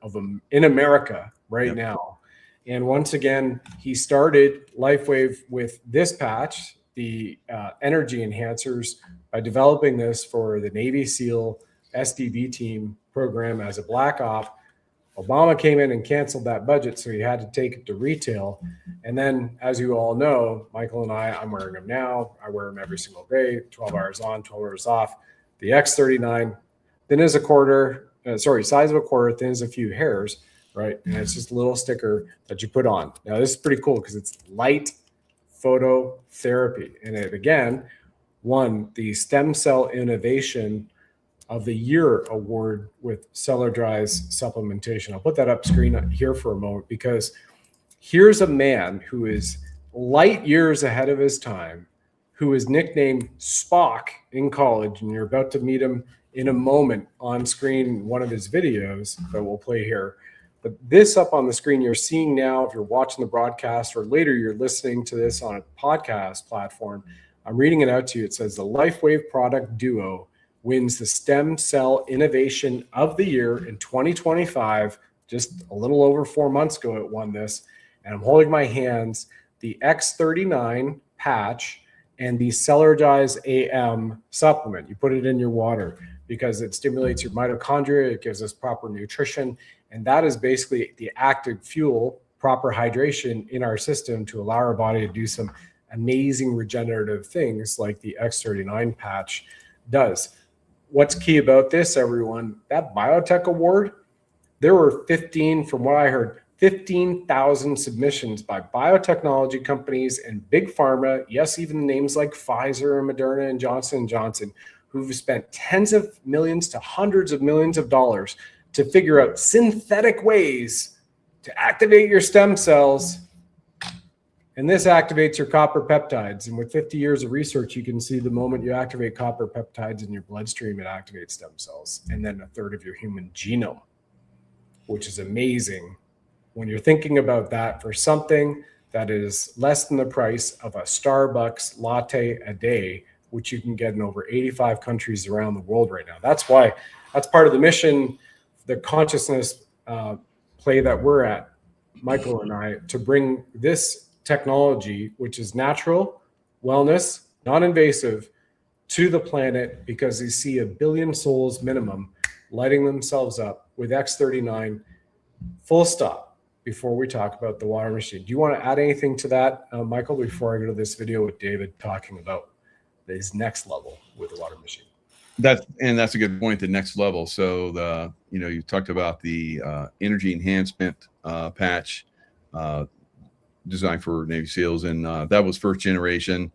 in America right now. And once again, he started LifeWave with this patch, the energy enhancers, by developing this for the Navy SEAL SDV team program as a black op. Obama came in and canceled that budget, so he had to take it to retail. And then, as you all know, Michael and I'm wearing them now. I wear them every single day, 12 hours on, 12 hours off. The X39, thin as a quarter, size of a quarter, thin as a few hairs. right? And it's just a little sticker that you put on. Now, this is pretty cool because it's light phototherapy. And it, again, won the Stem Cell Innovation of the Year award with Cellar Dry's supplementation. I'll put that up screen here for a moment because here's a man who is light years ahead of his time, who is nicknamed Spock in college, and you're about to meet him in a moment on screen in one of his videos that we'll play here. But this up on the screen you're seeing now, if you're watching the broadcast or later you're listening to this on a podcast platform, I'm reading it out to you. It says the LifeWave product duo wins the Stem Cell Innovation of the Year in 2025. Just a little over 4 months ago it won this. And I'm holding my hands the X39 patch and the Cellar Dry's AM supplement. You put it in your water because it stimulates your mitochondria. It gives us proper nutrition. And that is basically the active fuel, proper hydration in our system to allow our body to do some amazing regenerative things like the X39 patch does. What's key about this, everyone, that biotech award, there were 15, from what I heard, 15,000 submissions by biotechnology companies and big pharma, yes, even names like Pfizer and Moderna and Johnson & Johnson, who've spent tens of millions to hundreds of millions of dollars to figure out synthetic ways to activate your stem cells. And this activates your copper peptides. And with 50 years of research, you can see the moment you activate copper peptides in your bloodstream, it activates stem cells and then a third of your human genome, which is amazing when you're thinking about that for something that is less than the price of a Starbucks latte a day, which you can get in over 85 countries around the world right now. That's why, that's part of the mission, the consciousness play that we're at, Michael and I, to bring this technology, which is natural, wellness, non-invasive, to the planet, because you see 1 billion souls minimum lighting themselves up with X39, full stop, before we talk about the water machine. Do you want to add anything to that, Michael, before I go to this video with David talking about his next level with the water machine? That's a good point, the next level. So you talked about the energy enhancement patch designed for Navy SEALs, and that was first generation.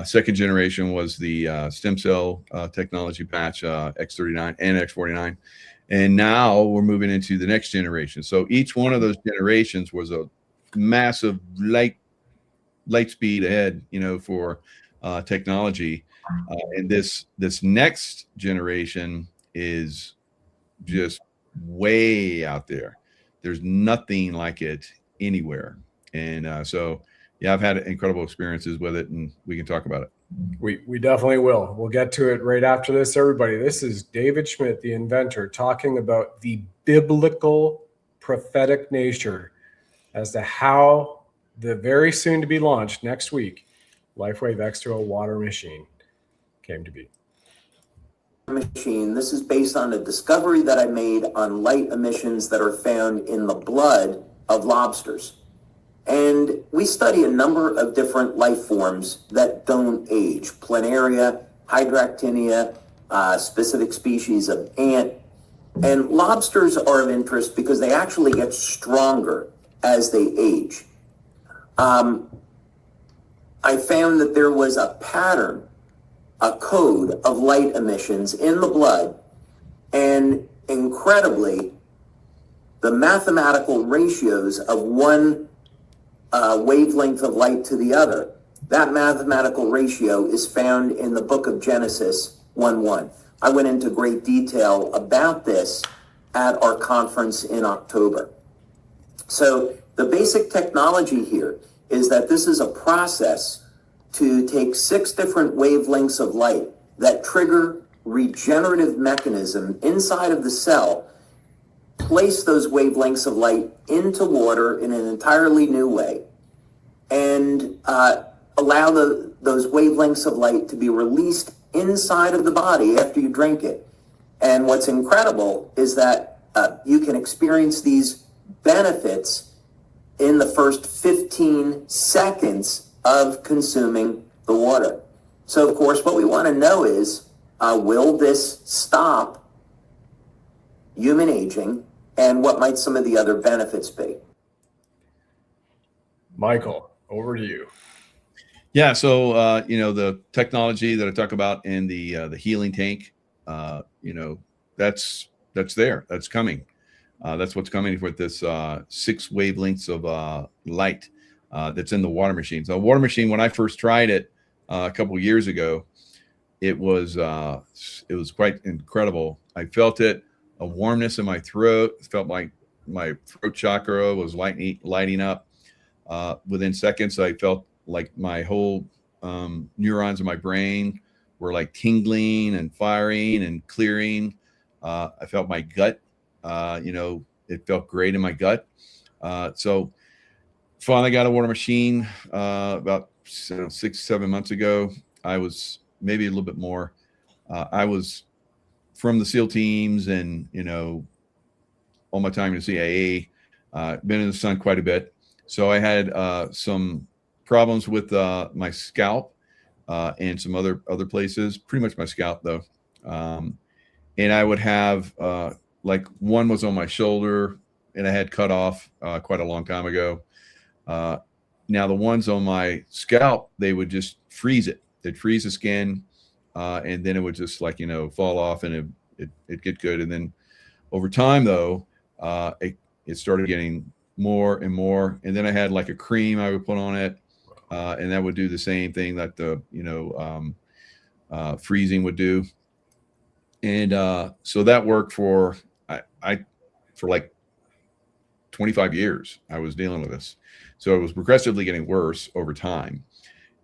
Second generation was the stem cell technology patch, X39 and X49. And now we're moving into the next generation. So each one of those generations was a massive light speed ahead, for technology. And this next generation is just way out there. There's nothing like it anywhere. And so, yeah, I've had incredible experiences with it, and we can talk about it. We definitely will. We'll get to it right after this, everybody. This is David Schmidt, the inventor, talking about the biblical prophetic nature as to how the very soon to be launched next week LifeWave X2O water machine came to be. Machine. This is based on a discovery that I made on light emissions that are found in the blood of lobsters. And we study a number of different life forms that don't age. Planaria, hydractinia, specific species of ant. And lobsters are of interest because they actually get stronger as they age. I found that there was a pattern, a code of light emissions in the blood, and incredibly, the mathematical ratios of one wavelength of light to the other. That mathematical ratio is found in the book of Genesis 1:1. I went into great detail about this at our conference in October. So the basic technology here is that this is a process to take 6 different wavelengths of light that trigger regenerative mechanism inside of the cell, place those wavelengths of light into water in an entirely new way, and allow those wavelengths of light to be released inside of the body after you drink it. And what's incredible is that you can experience these benefits in the first 15 seconds of consuming the water. So, of course, what we want to know is, will this stop human aging And what might some of the other benefits be? Michael, over to you. Yeah. So, the technology that I talk about in the healing tank, that's there. That's coming. That's what's coming with this 6 wavelengths of light that's in the water machine. So, the water machine, when I first tried it a couple of years ago, it was quite incredible. I felt a warmness in my throat. It felt like my throat chakra was lighting up. Within seconds, I felt like my whole neurons in my brain were like tingling and firing and clearing. I felt my gut, it felt great in my gut. So finally got a water machine about 6-7 months ago. I was maybe a little bit more. I was from the SEAL teams and, all my time in the CIA, been in the sun quite a bit. So I had some problems with my scalp and some other places, pretty much my scalp though. And I would have like one was on my shoulder and I had cut off quite a long time ago. Now the ones on my scalp, they would just freeze it. They'd freeze the skin and then it would just fall off and it'd get good. And then over time though, it started getting more and more. And then I had like a cream I would put on it. And that would do the same thing that the freezing would do. And so that worked for for like 25 years. I was dealing with this, so it was progressively getting worse over time.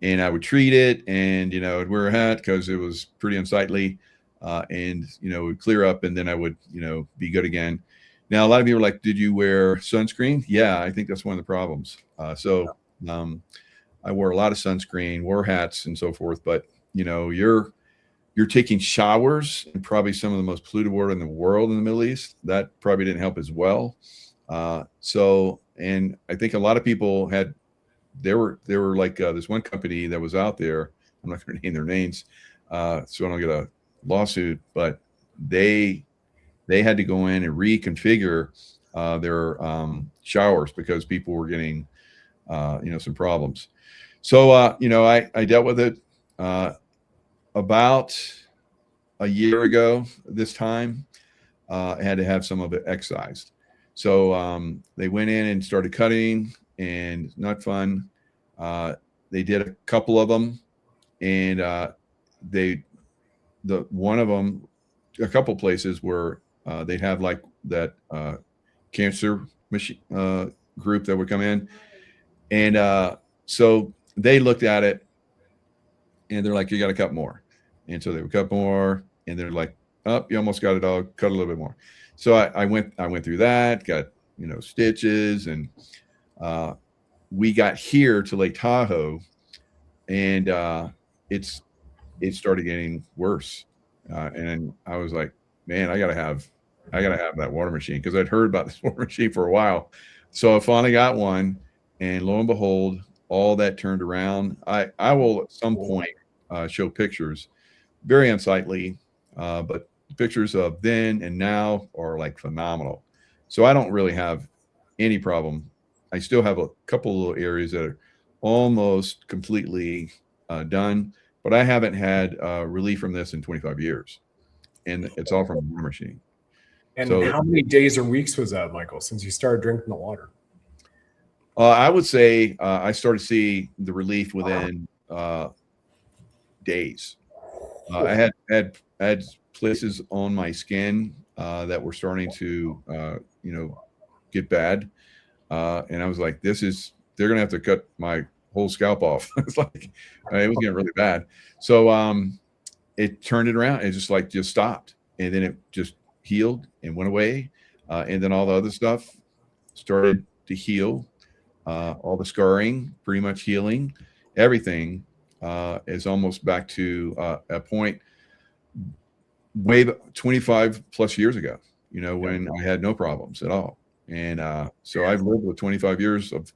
And I would treat it, and I'd wear a hat because it was pretty unsightly, and it would clear up, and then I would be good again. Now a lot of people are like, "Did you wear sunscreen?" Yeah, I think that's one of the problems. I wore a lot of sunscreen, wore hats, and so forth. But you're taking showers in probably some of the most polluted water in the world in the Middle East. That probably didn't help as well. And I think a lot of people there were like this one company that was out there. I'm not going to name their names, so I don't get a lawsuit. But they had to go in and reconfigure their showers because people were getting some problems. So I dealt with it about a year ago. This time I had to have some of it excised. So they went in and started cutting, and not fun. They did a couple of them, and one of them, a couple places where they'd have like that cancer machine group that would come in, and so they looked at it, and they're like, "You got to cut more," and so they would cut more, and they're like, "Oh, you almost got it all. Cut a little bit more." So I went through that, got stitches, and we got here to Lake Tahoe, and it started getting worse, and I was like, "Man, I gotta have that water machine," because I'd heard about this water machine for a while. So I finally got one, and lo and behold, all that turned around. I will at some point show pictures, very unsightly, but pictures of then and now are like phenomenal. So I don't really have any problem. I still have a couple of little areas that are almost completely done, but I haven't had relief from this in 25 years, and it's all from the water machine. And So how many days or weeks was that, Michael, since you started drinking the water? I would say I started to see the relief within days. I had places on my skin that were starting to get bad, and I was like, they're gonna have to cut my whole scalp off. It's like it was getting really bad. So it turned it around. It just stopped, and then it just healed and went away, and then all the other stuff started to heal. All the scarring pretty much healing. Everything is almost back to a point way 25 plus years ago, when I had no problems at all. And so I've lived with 25 years of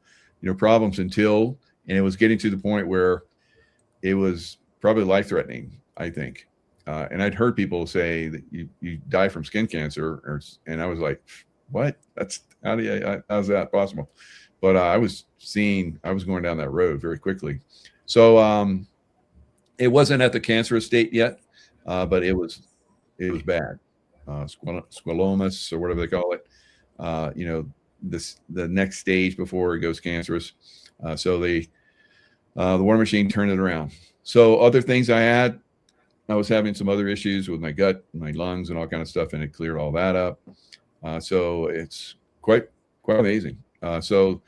problems and it was getting to the point where it was probably life-threatening, I think. And I'd heard people say that you die from skin cancer, and I was like, what? How's that possible? But I was going down that road very quickly. So it wasn't at the cancerous state yet, but it was bad. Squalomas or whatever they call it. The next stage before it goes cancerous. So the water machine turned it around. So other things I was having some other issues with my gut, my lungs, and all kind of stuff, and it cleared all that up. So it's quite amazing. So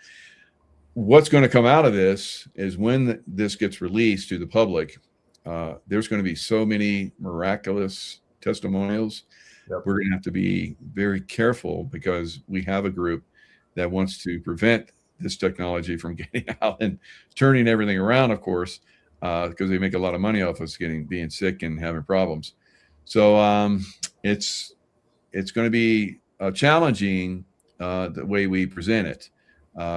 what's going to come out of this is when this gets released to the public, there's going to be so many miraculous testimonials. Yep. We're going to have to be very careful because we have a group that wants to prevent this technology from getting out and turning everything around, of course, because they make a lot of money off us being sick and having problems. So it's going to be challenging the way we present it.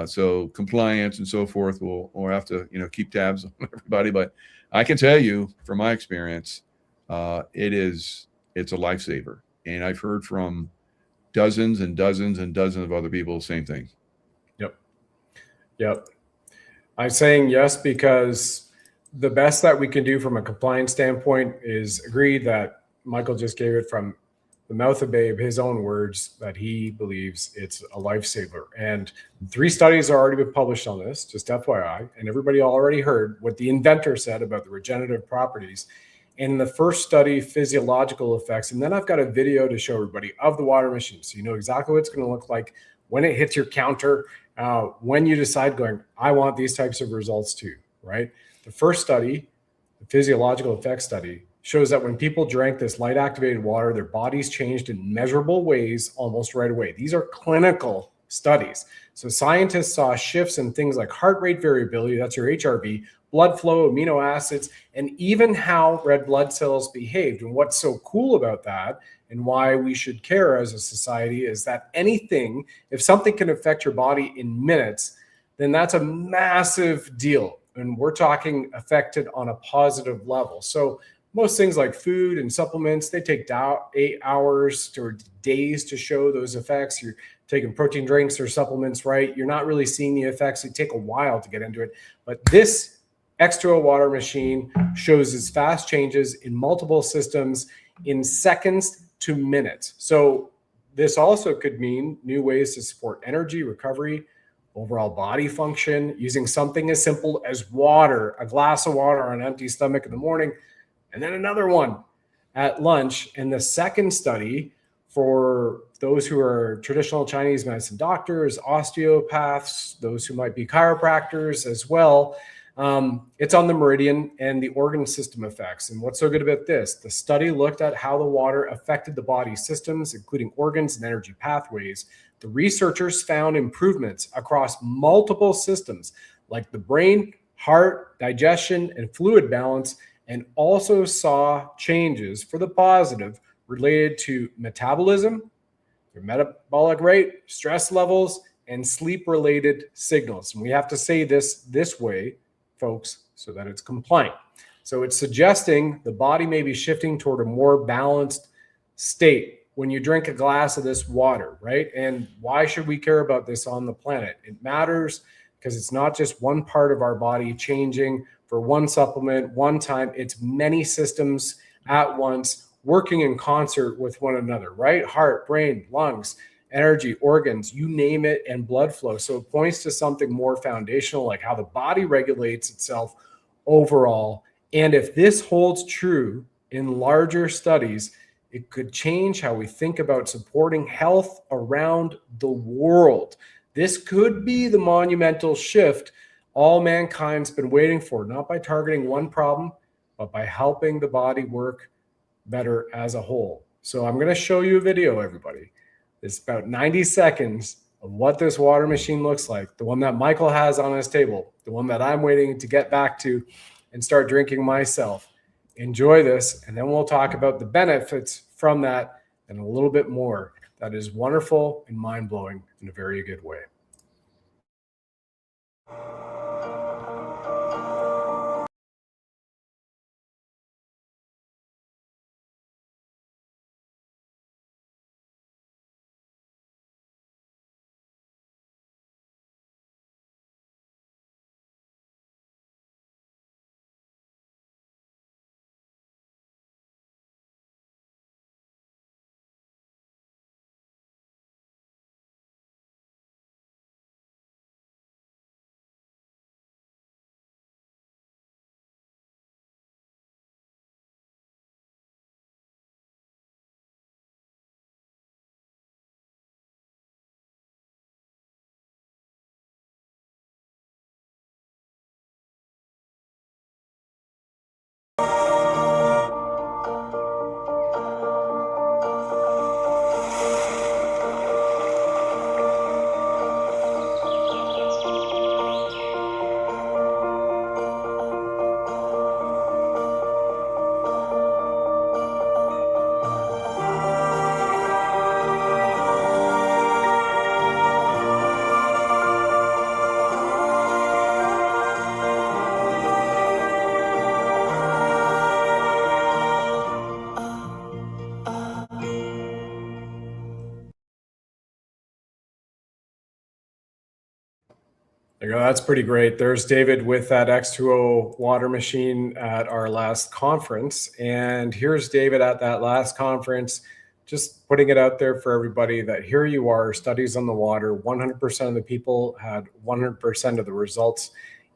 So compliance and so forth, we'll have to keep tabs on everybody. But I can tell you from my experience, it's a lifesaver. And I've heard from dozens and dozens and dozens of other people the same thing. Yep. I'm saying yes because the best that we can do from a compliance standpoint is agree that Michael just gave it from the mouth of Babe, his own words, that he believes it's a lifesaver. And 3 studies are already been published on this, just FYI. And everybody already heard what the inventor said about the regenerative properties. In the first study, physiological effects. And then I've got a video to show everybody of the water machine. So you know exactly what it's going to look like when it hits your counter, when you decide going, I want these types of results too, right? The first study, the physiological effects study, shows that when people drank this light activated water, their bodies changed in measurable ways almost right away. These are clinical studies. So scientists saw shifts in things like heart rate variability, that's your HRV, blood flow, amino acids, and even how red blood cells behaved. And what's so cool about that and why we should care as a society is that if something can affect your body in minutes, then that's a massive deal. And we're talking affected on a positive level. So most things like food and supplements, they take 8 hours or days to show those effects. You're taking protein drinks or supplements, right? You're not really seeing the effects. They take a while to get into it. But this X2O water machine shows its fast changes in multiple systems in seconds to minutes. So this also could mean new ways to support energy, recovery, overall body function, using something as simple as water, a glass of water on an empty stomach in the morning, and then another one at lunch. And the second study, for those who are traditional Chinese medicine doctors, osteopaths, those who might be chiropractors as well, it's on the meridian and the organ system effects. And what's so good about this? The study looked at how the water affected the body systems, including organs and energy pathways. The researchers found improvements across multiple systems like the brain, heart, digestion, and fluid balance, and also saw changes for the positive related to metabolism, your metabolic rate, stress levels, and sleep-related signals. And we have to say this way, folks, so that it's compliant. So it's suggesting the body may be shifting toward a more balanced state when you drink a glass of this water, right? And why should we care about this on the planet? It matters because it's not just one part of our body changing for one supplement, one time. It's many systems at once working in concert with one another, right? Heart, brain, lungs, energy, organs, you name it, and blood flow. So it points to something more foundational, like how the body regulates itself overall. And if this holds true in larger studies, it could change how we think about supporting health around the world. This could be the monumental shift all mankind's been waiting for, not by targeting one problem, but by helping the body work better as a whole. So I'm going to show you a video, everybody. It's about 90 seconds of what this water machine looks like, the one that Michael has on his table, the one that I'm waiting to get back to and start drinking myself. Enjoy this, and then we'll talk about the benefits from that and a little bit more. That is wonderful and mind-blowing in a very good way. There you go. That's pretty great. There's David with that X2O water machine at our last conference. And here's David at that last conference, just putting it out there for everybody that here you are, studies on the water. 100% of the people had 100% of the results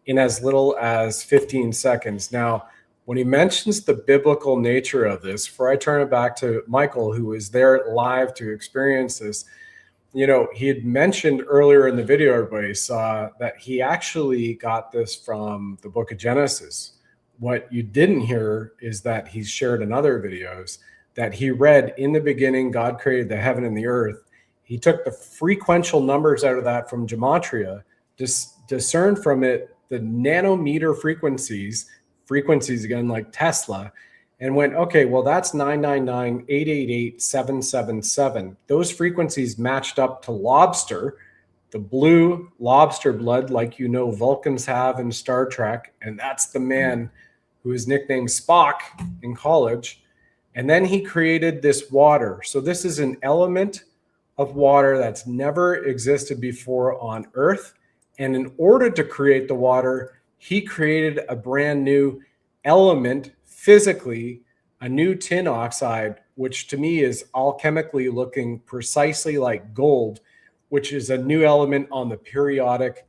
in as little as 15 seconds. Now, when he mentions the biblical nature of this, before I turn it back to Michael, who was there live to experience this, you know, he had mentioned earlier in the video everybody saw that he actually got this from the book of Genesis. What you didn't hear is that he's shared in other videos that he read in the beginning, God created the heaven and the earth. He took the frequential numbers out of that from gematria, discerned from it the nanometer frequencies again, like Tesla, and went, okay, well, that's 999,888,777. Those frequencies matched up to lobster, the blue lobster blood, like you know Vulcans have in Star Trek, and that's the man who is nicknamed Spock in college. And then he created this water. So this is an element of water that's never existed before on Earth. And in order to create the water, he created a brand new element physically, a new tin oxide, which to me is alchemically looking precisely like gold, which is a new element on the periodic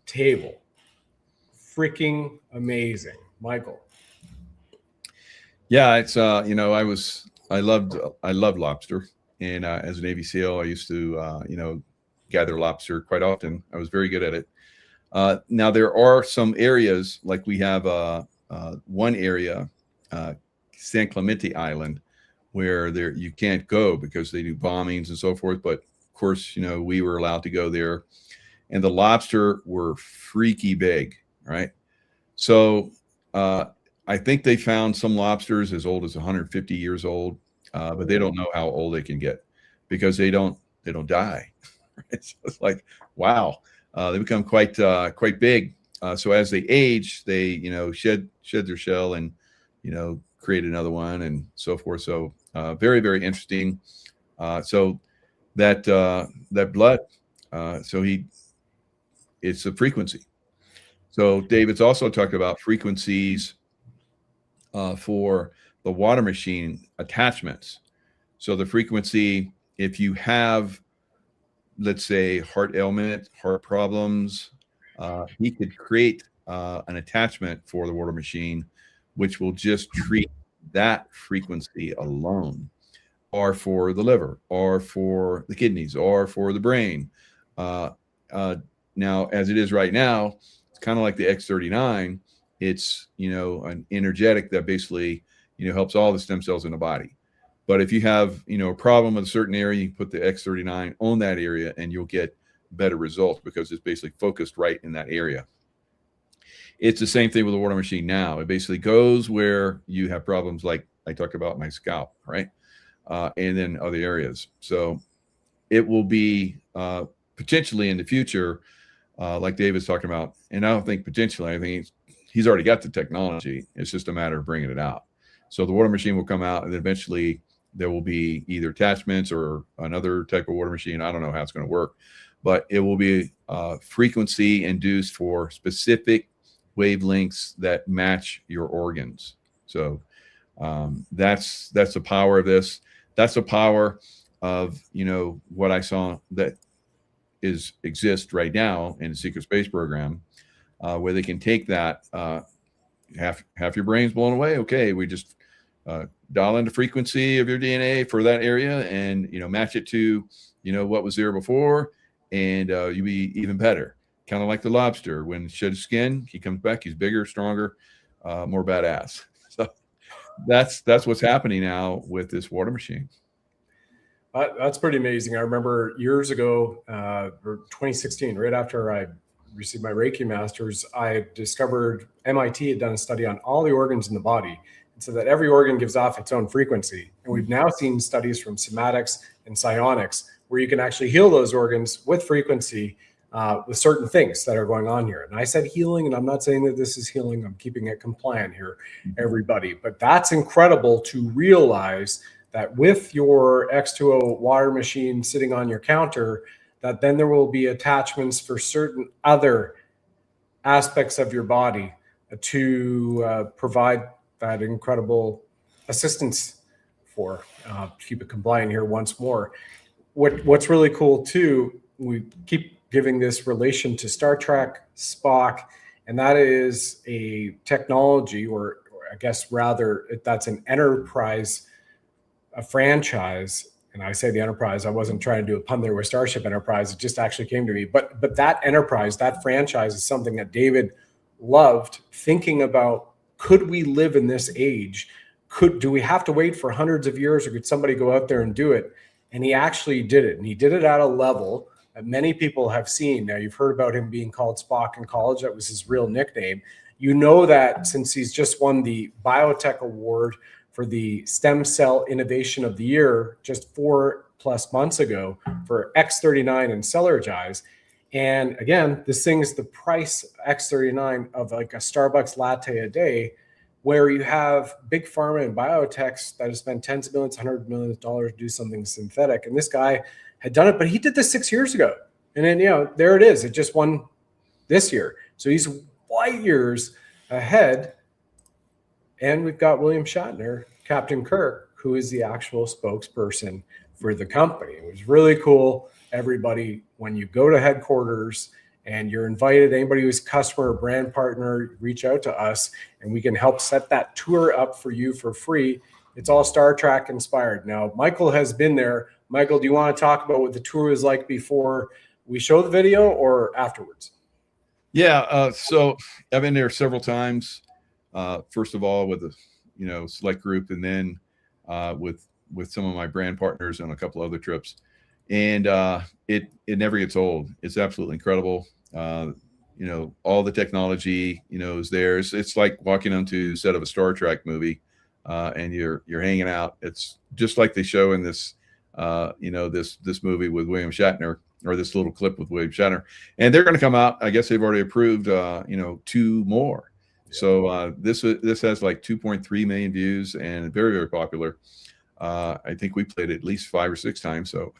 table. Freaking amazing. Michael. Yeah, it's you know, I loved lobster, and as a Navy SEAL, I used to gather lobster quite often. I was very good at it. Now there are some areas, like we have one area, San Clemente Island, where there you can't go because they do bombings and so forth. But of course, you know, we were allowed to go there, and the lobster were freaky big, right? So I think they found some lobsters as old as 150 years old, but they don't know how old they can get because they don't die. Right? So it's like, wow, they become quite big. So as they age, they shed their shell and create another one and so forth. So very, very interesting. So that blood, it's a frequency. So David's also talked about frequencies for the water machine attachments. So the frequency, if you have, let's say, heart ailment, heart problems, he could create an attachment for the water machine, which will just treat that frequency alone, or for the liver, or for the kidneys, or for the brain. Now, as it is right now, it's kind of like the X39. It's, an energetic that basically, helps all the stem cells in the body. But if you have, a problem with a certain area, you can put the X39 on that area and you'll get better results because it's basically focused right in that area. It's the same thing with the water machine now. It basically goes where you have problems like I talked about my scalp, right? And then other areas. So it will be potentially in the future, like David's talking about. And I don't think potentially, I think he's already got the technology. It's just a matter of bringing it out. So the water machine will come out, and then eventually there will be either attachments or another type of water machine. I don't know how it's going to work, but it will be frequency induced for specific wavelengths that match your organs. So that's the power of this. That's the power of, what I saw that exists right now in the secret space program, where they can take that, half your brain's blown away. Okay, we just dial in the frequency of your DNA for that area and, match it to, what was there before, and you'll be even better. Kind of like the lobster. When it sheds skin, he comes back, he's bigger, stronger, more badass. So that's what's happening now with this water machine. That's pretty amazing. I remember years ago, or 2016, right after I received my Reiki Masters, I discovered MIT had done a study on all the organs in the body, and so that every organ gives off its own frequency. And we've now seen studies from somatics and psionics where you can actually heal those organs with frequency, with certain things that are going on here. And I said healing, and I'm not saying that this is healing. I'm keeping it compliant here, everybody. But that's incredible to realize that with your X2O water machine sitting on your counter, that then there will be attachments for certain other aspects of your body to provide that incredible assistance for. Keep it compliant here once more. What's really cool too, we keep giving this relation to Star Trek, Spock, and that is a technology, or I guess rather that's an enterprise, a franchise. And I say the Enterprise, I wasn't trying to do a pun there with Starship Enterprise. It just actually came to me. But that enterprise, that franchise is something that David loved, thinking about, could we live in this age? Do we have to wait for hundreds of years, or could somebody go out there and do it? And he actually did it. And he did it at a level that many people have seen. Now, you've heard about him being called Spock in college. That was his real nickname. You know that since he's just won the Biotech Award for the Stem Cell Innovation of the Year just 4+ months ago for X39 and Celergize. And again, this thing's the price, X39, of like a Starbucks latte a day, where you have big pharma and biotechs that have spent tens of millions, $100 million to do something synthetic. And this guy had done it, but he did this 6 years ago. And then, there it is. It just won this year. So he's light years ahead. And we've got William Shatner, Captain Kirk, who is the actual spokesperson for the company. It was really cool. Everybody, when you go to headquarters and you're invited, anybody who's customer or brand partner, reach out to us and we can help set that tour up for you for free. It's all Star Trek inspired. Now, Michael has been there. Michael, do you want to talk about what the tour was like before we show the video or afterwards? Yeah. So I've been there several times. First of all, with a select group, and then with some of my brand partners on a couple other trips, and it never gets old. It's absolutely incredible. All the technology is there. It's like walking onto the set of a Star Trek movie, and you're hanging out. It's just like they show in this this movie with William Shatner, or this little clip with William Shatner, and they're going to come out. I guess they've already approved 2 more. So this has like 2.3 million views and very, very popular. I think we played it at least 5 or 6 times. So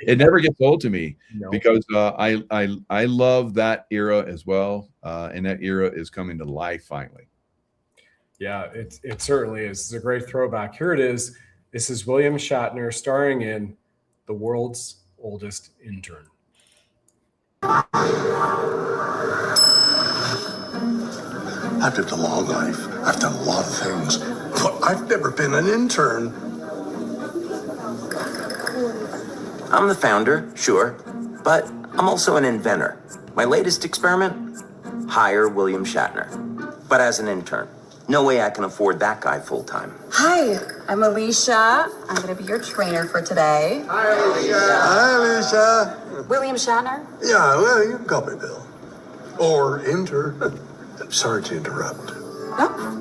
it never gets old to me, because I love that era as well. And that era is coming to life finally. Yeah, it certainly is. It's a great throwback. Here it is. This is William Shatner starring in The World's Oldest Intern. I've lived a long life. I've done a lot of things, but I've never been an intern. I'm the founder, sure, but I'm also an inventor. My latest experiment? Hire William Shatner, but as an intern. No way I can afford that guy full time. Hi, I'm Alicia. I'm going to be your trainer for today. Hi, Alicia. Hi, Alicia. William Shatner? Yeah, well, you can call me Bill. Or intern. Sorry to interrupt.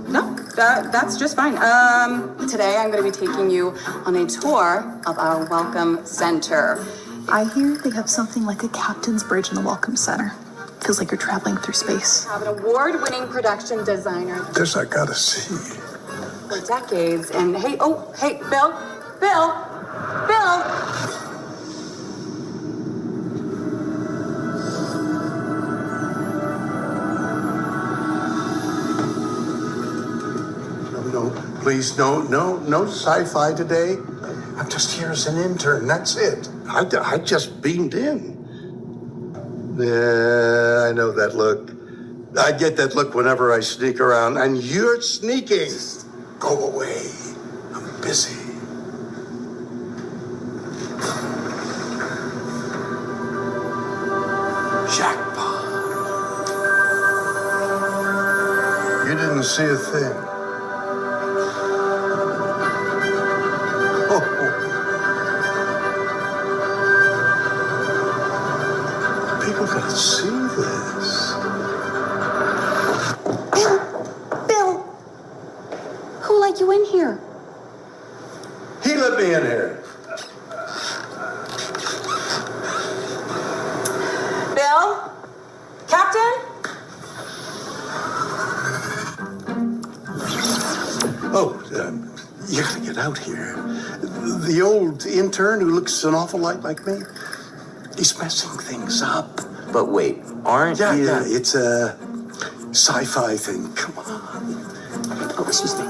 No, that's just fine. Today I'm going to be taking you on a tour of our Welcome Center. I hear they have something like a captain's bridge in the Welcome Center. Feels like you're traveling through space. I have an award-winning production designer. This I gotta see. For decades. And hey, Bill. No, please, no sci-fi today. I'm just here as an intern, that's it. I just beamed in. Yeah, I know that look. I get that look whenever I sneak around, and you're sneaking. Go away. I'm busy. Jackpot. You didn't see a thing. People gotta see this. Bill, who let you in here? He let me in here. Bill? Captain? Oh, you gotta get out here. The old intern who looks an awful lot like me, he's messing things up. But wait, aren't Yeah, you? yeah, it's a sci-fi thing. Come on. Oh, excuse me.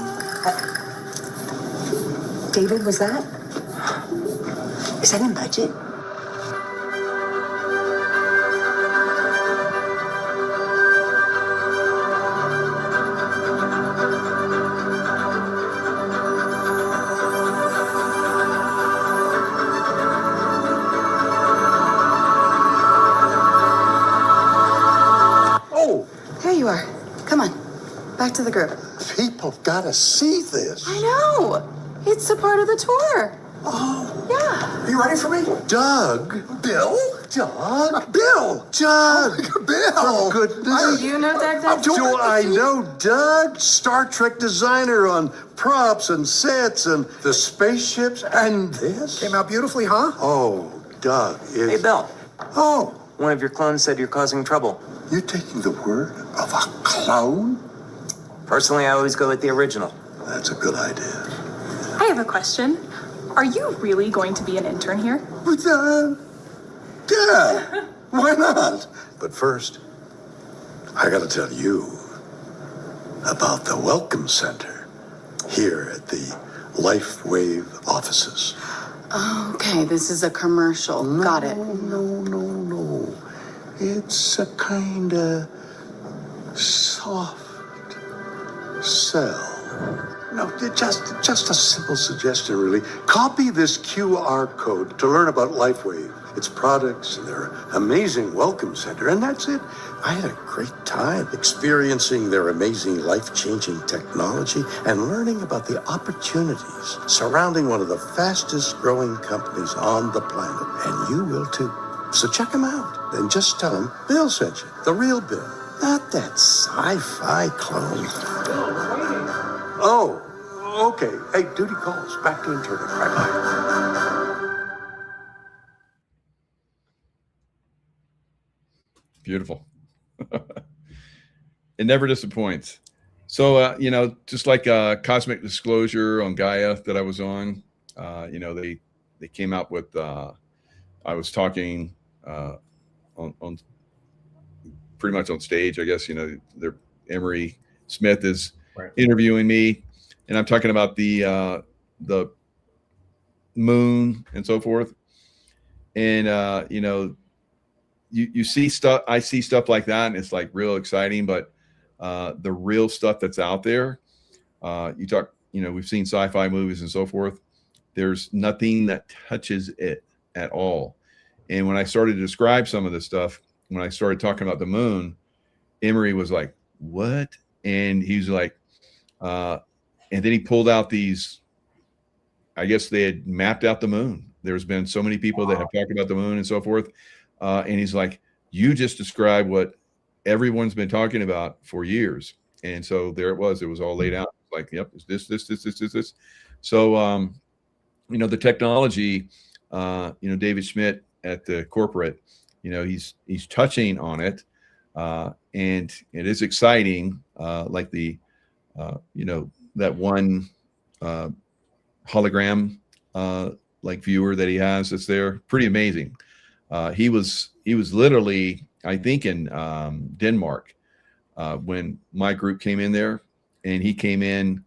David, was that? Is that in budget? Oh, There you are. Come on. Back to the group. people gotta see this. I know. It's a part of the tour. Oh, Yeah. are you ready for me? Doug. Bill? Doug? Bill! Doug! Bill! For goodness. Oh, you know Doug? Do I know Doug? Star Trek designer on props and sets and the spaceships and this? Came out beautifully, huh? Oh, Doug is... Hey, Bill. Oh, One of your clones said you're causing trouble. you're taking the word of a clone? Personally, I always go with the original. That's a good idea. I have a question. Are you really going to be an intern here? But, yeah, why not? But first, I gotta tell you about the Welcome Center here at the LifeWave offices. Okay, this is a commercial. Got it. No. It's a kinda soft sell. No, just a simple suggestion, really. Copy this QR code to learn about LifeWave, its products, and their amazing welcome center, and that's it. I had a great time experiencing their amazing life-changing technology and learning about the opportunities surrounding one of the fastest-growing companies on the planet, and you will too. So check them out, and just tell them Bill sent you, the real Bill, not that sci-fi clone. Oh, okay. Hey, duty calls. Back to interning. Bye-bye. Beautiful. It never disappoints. So, just like Cosmic Disclosure on Gaia that I was on, they came out with, I was talking on pretty much on stage, I guess, Emery Smith is interviewing me, and I'm talking about the moon and so forth. And, you see stuff, I see stuff like that, and it's like real exciting, but the real stuff that's out there, you talk, we've seen sci-fi movies and so forth. There's nothing that touches it at all. And when I started to describe some of this stuff, when I started talking about the moon, Emery was like, what? And he's like, and then he pulled out these, I guess they had mapped out the moon. There's been so many people that have talked about the moon and so forth. And he's like, you just described what everyone's been talking about for years. And so there it was all laid out. Like, yep, it's this. So, the technology, David Schmidt at the corporate, he's touching on it. And it is exciting. Like that one hologram like viewer that he has that's there, pretty amazing. He was literally, I think, in Denmark when my group came in there, and he came in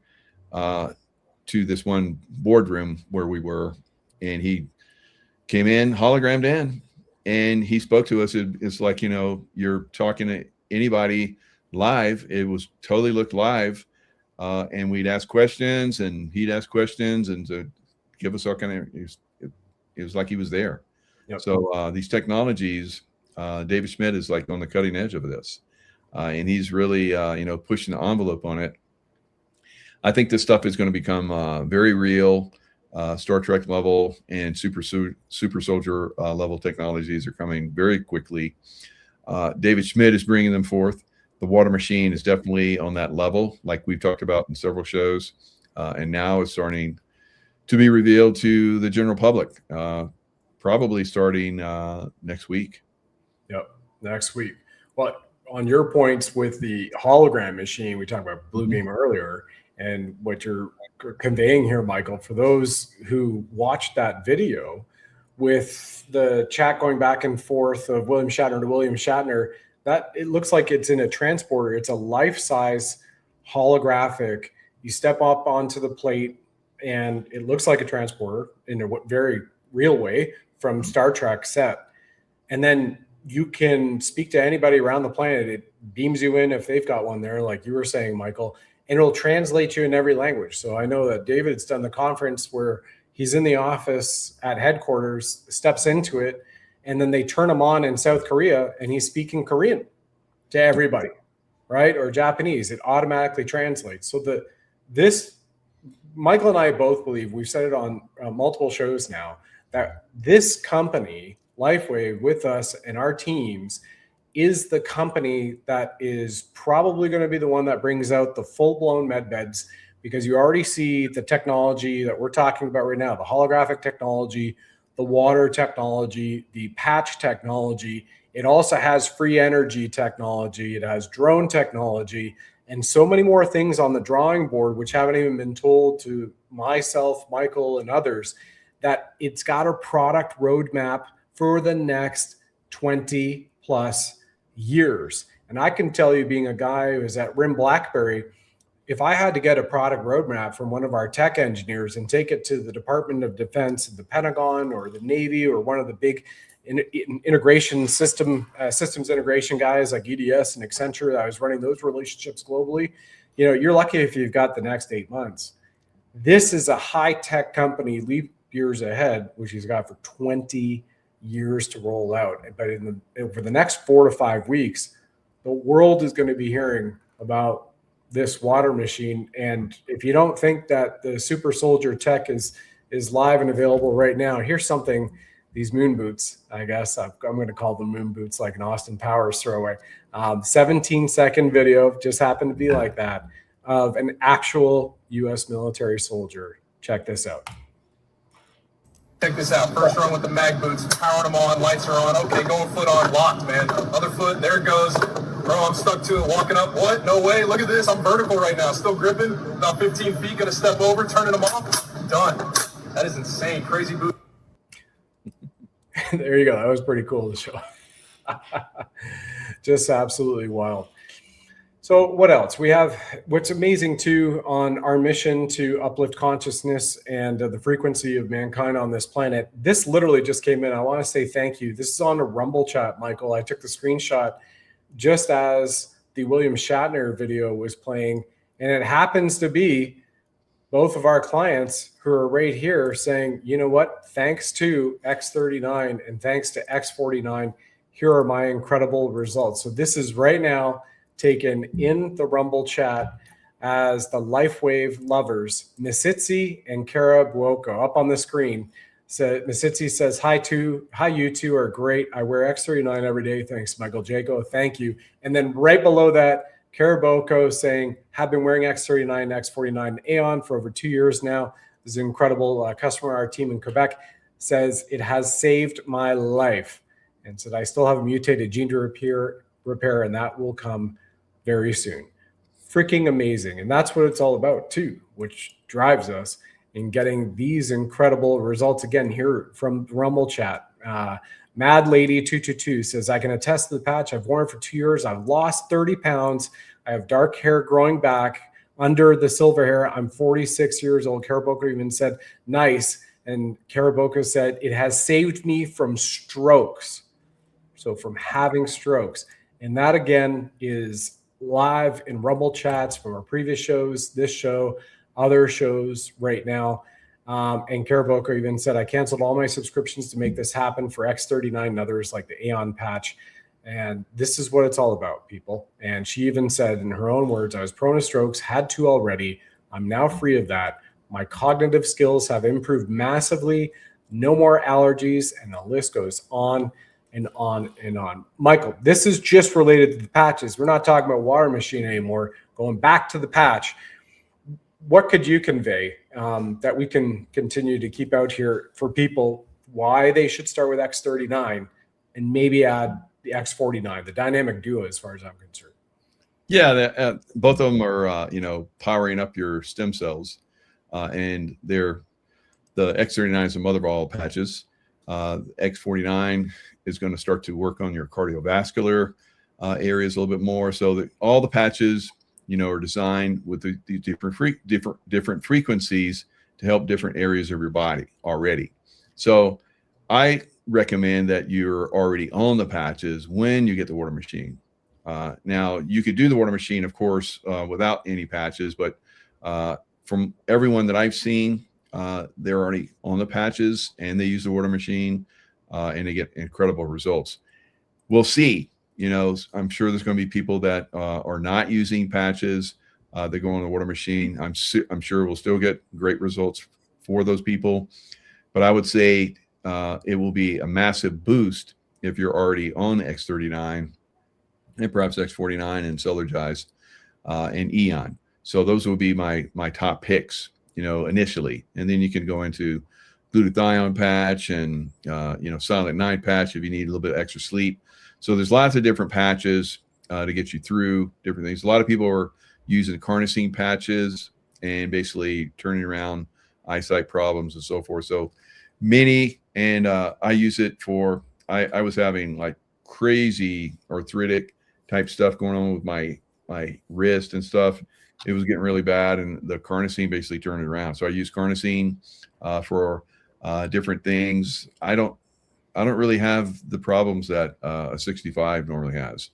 to this one boardroom where we were, and he came in, hologrammed in, and he spoke to us. It's like, you're talking to anybody live. It was totally looked live. And we'd ask questions, and he'd ask questions, and to give us all kind of, it was like he was there. Yep. So these technologies, David Schmidt is like on the cutting edge of this. And he's really, pushing the envelope on it. I think this stuff is going to become very real. Star Trek level and super soldier level technologies are coming very quickly. David Schmidt is bringing them forth. The water machine is definitely on that level, like we've talked about in several shows. And now it's starting to be revealed to the general public, probably starting next week. Yep, next week. Well, on your points with the hologram machine, we talked about Blue Beam earlier, and what you're conveying here, Michael, for those who watched that video, with the chat going back and forth of William Shatner to William Shatner, that it looks like it's in a transporter. It's a life-size holographic. You step up onto the plate and it looks like a transporter in a very real way from Star Trek set. And then you can speak to anybody around the planet. It beams you in if they've got one there, like you were saying, Michael, and it'll translate you in every language. So I know that David's done the conference where he's in the office at headquarters, steps into it, and then they turn him on in South Korea and he's speaking Korean to everybody, right? Or Japanese. It automatically translates. So this, Michael and I both believe, we've said it on multiple shows now, that this company, LifeWave, with us and our teams, is the company that is probably going to be the one that brings out the full-blown med beds, because you already see the technology that we're talking about right now, the holographic technology, the water technology, the patch technology. It also has free energy technology. It has drone technology and so many more things on the drawing board, which haven't even been told to myself, Michael, and others, that it's got a product roadmap for the next 20 plus years. And I can tell you, being a guy who was at RIM BlackBerry, if I had to get a product roadmap from one of our tech engineers and take it to the Department of Defense, the Pentagon, or the Navy, or one of the big integration systems integration guys like EDS and Accenture, that I was running those relationships globally, you're lucky if you've got the next 8 months. This is a high-tech company, leap years ahead, which he's got for 20 years to roll out. But over the next 4 to 5 weeks, the world is going to be hearing about this water machine. And if you don't think that the Super Soldier tech is live and available right now, here's something. These moon boots, I guess I'm going to call them moon boots, like an Austin Powers throwaway. 17-second video, just happened to be like that, of an actual U.S. military soldier. Check this out. Check this out. First run with the mag boots, powering them on, lights are on. Okay, going foot on, locked, man. Other foot, there it goes. Bro, I'm stuck to it, walking up. What? No way. Look at this. I'm vertical right now. Still gripping. About 15 feet. Going to step over, turning them off. Done. That is insane. Crazy boot. There you go. That was pretty cool to show. Just absolutely wild. So what else? We have, what's amazing too, on our mission to uplift consciousness and the frequency of mankind on this planet. This literally just came in. I want to say thank you. This is on a Rumble chat, Michael. I took the screenshot just as the William Shatner video was playing. And it happens to be both of our clients who are right here saying, you know what, thanks to X39 and thanks to X49, here are my incredible results. So this is right now taken in the Rumble chat as the LifeWave lovers, Misitzi and Kara Buoko, up on the screen. So Misitzi says, hi, you two are great. I wear X39 every day. Thanks, Michael. Jaco, thank you. And then right below that, Kara Buoko saying, have been wearing X39, X49, and Aeon for over 2 years now. This is an incredible customer. Our team in Quebec says, it has saved my life. And said, I still have a mutated gene to repair, and that will come very soon. Freaking amazing. And that's what it's all about too, which drives us in getting these incredible results. Again, here from Rumble chat, Mad Lady 222 says, I can attest to the patch. I've worn it for 2 years. I've lost 30 pounds. I have dark hair growing back under the silver hair. I'm 46 years old. Karaboka even said, nice. And Karaboka said, it has saved me from strokes. So from having strokes. And that again is live in Rumble chats from our previous shows, this show, other shows right now. And Karaboka even said, I canceled all my subscriptions to make this happen for X39 and others like the Aeon patch. And this is what it's all about, people. And she even said in her own words, I was prone to strokes, had 2 already. I'm now free of that. My cognitive skills have improved massively. No more allergies. And the list goes on and on and on. Michael, this is just related to the patches. We're not talking about water machine anymore. Going back to the patch, what could you convey that we can continue to keep out here for people, why they should start with X39 and maybe add the X49, the dynamic duo, as far as I'm concerned? Yeah, both of them are, powering up your stem cells, and they're the X39 is the mother of all patches. X49 is going to start to work on your cardiovascular areas a little bit more. So that all the patches, are designed with the different frequencies to help different areas of your body already. So I recommend that you're already on the patches when you get the water machine. Now you could do the water machine, of course, without any patches, but from everyone that I've seen, they're already on the patches and they use the water machine and they get incredible results. We'll see. I'm sure there's going to be people that are not using patches. They go on the water machine. I'm sure we'll still get great results for those people. But I would say it will be a massive boost if you're already on X39 and perhaps X49 and Celergize and Eon. So those will be my top picks, initially. And then you can go into glutathione patch and, silent night patch if you need a little bit of extra sleep. So there's lots of different patches to get you through different things. A lot of people are using carnosine patches and basically turning around eyesight problems and so forth. So many, and I use it for, I was having like crazy arthritic type stuff going on with my wrist and stuff. It was getting really bad, and the carnosine basically turned it around. So I use carnosine for different things. I don't really have the problems that a 65 normally has.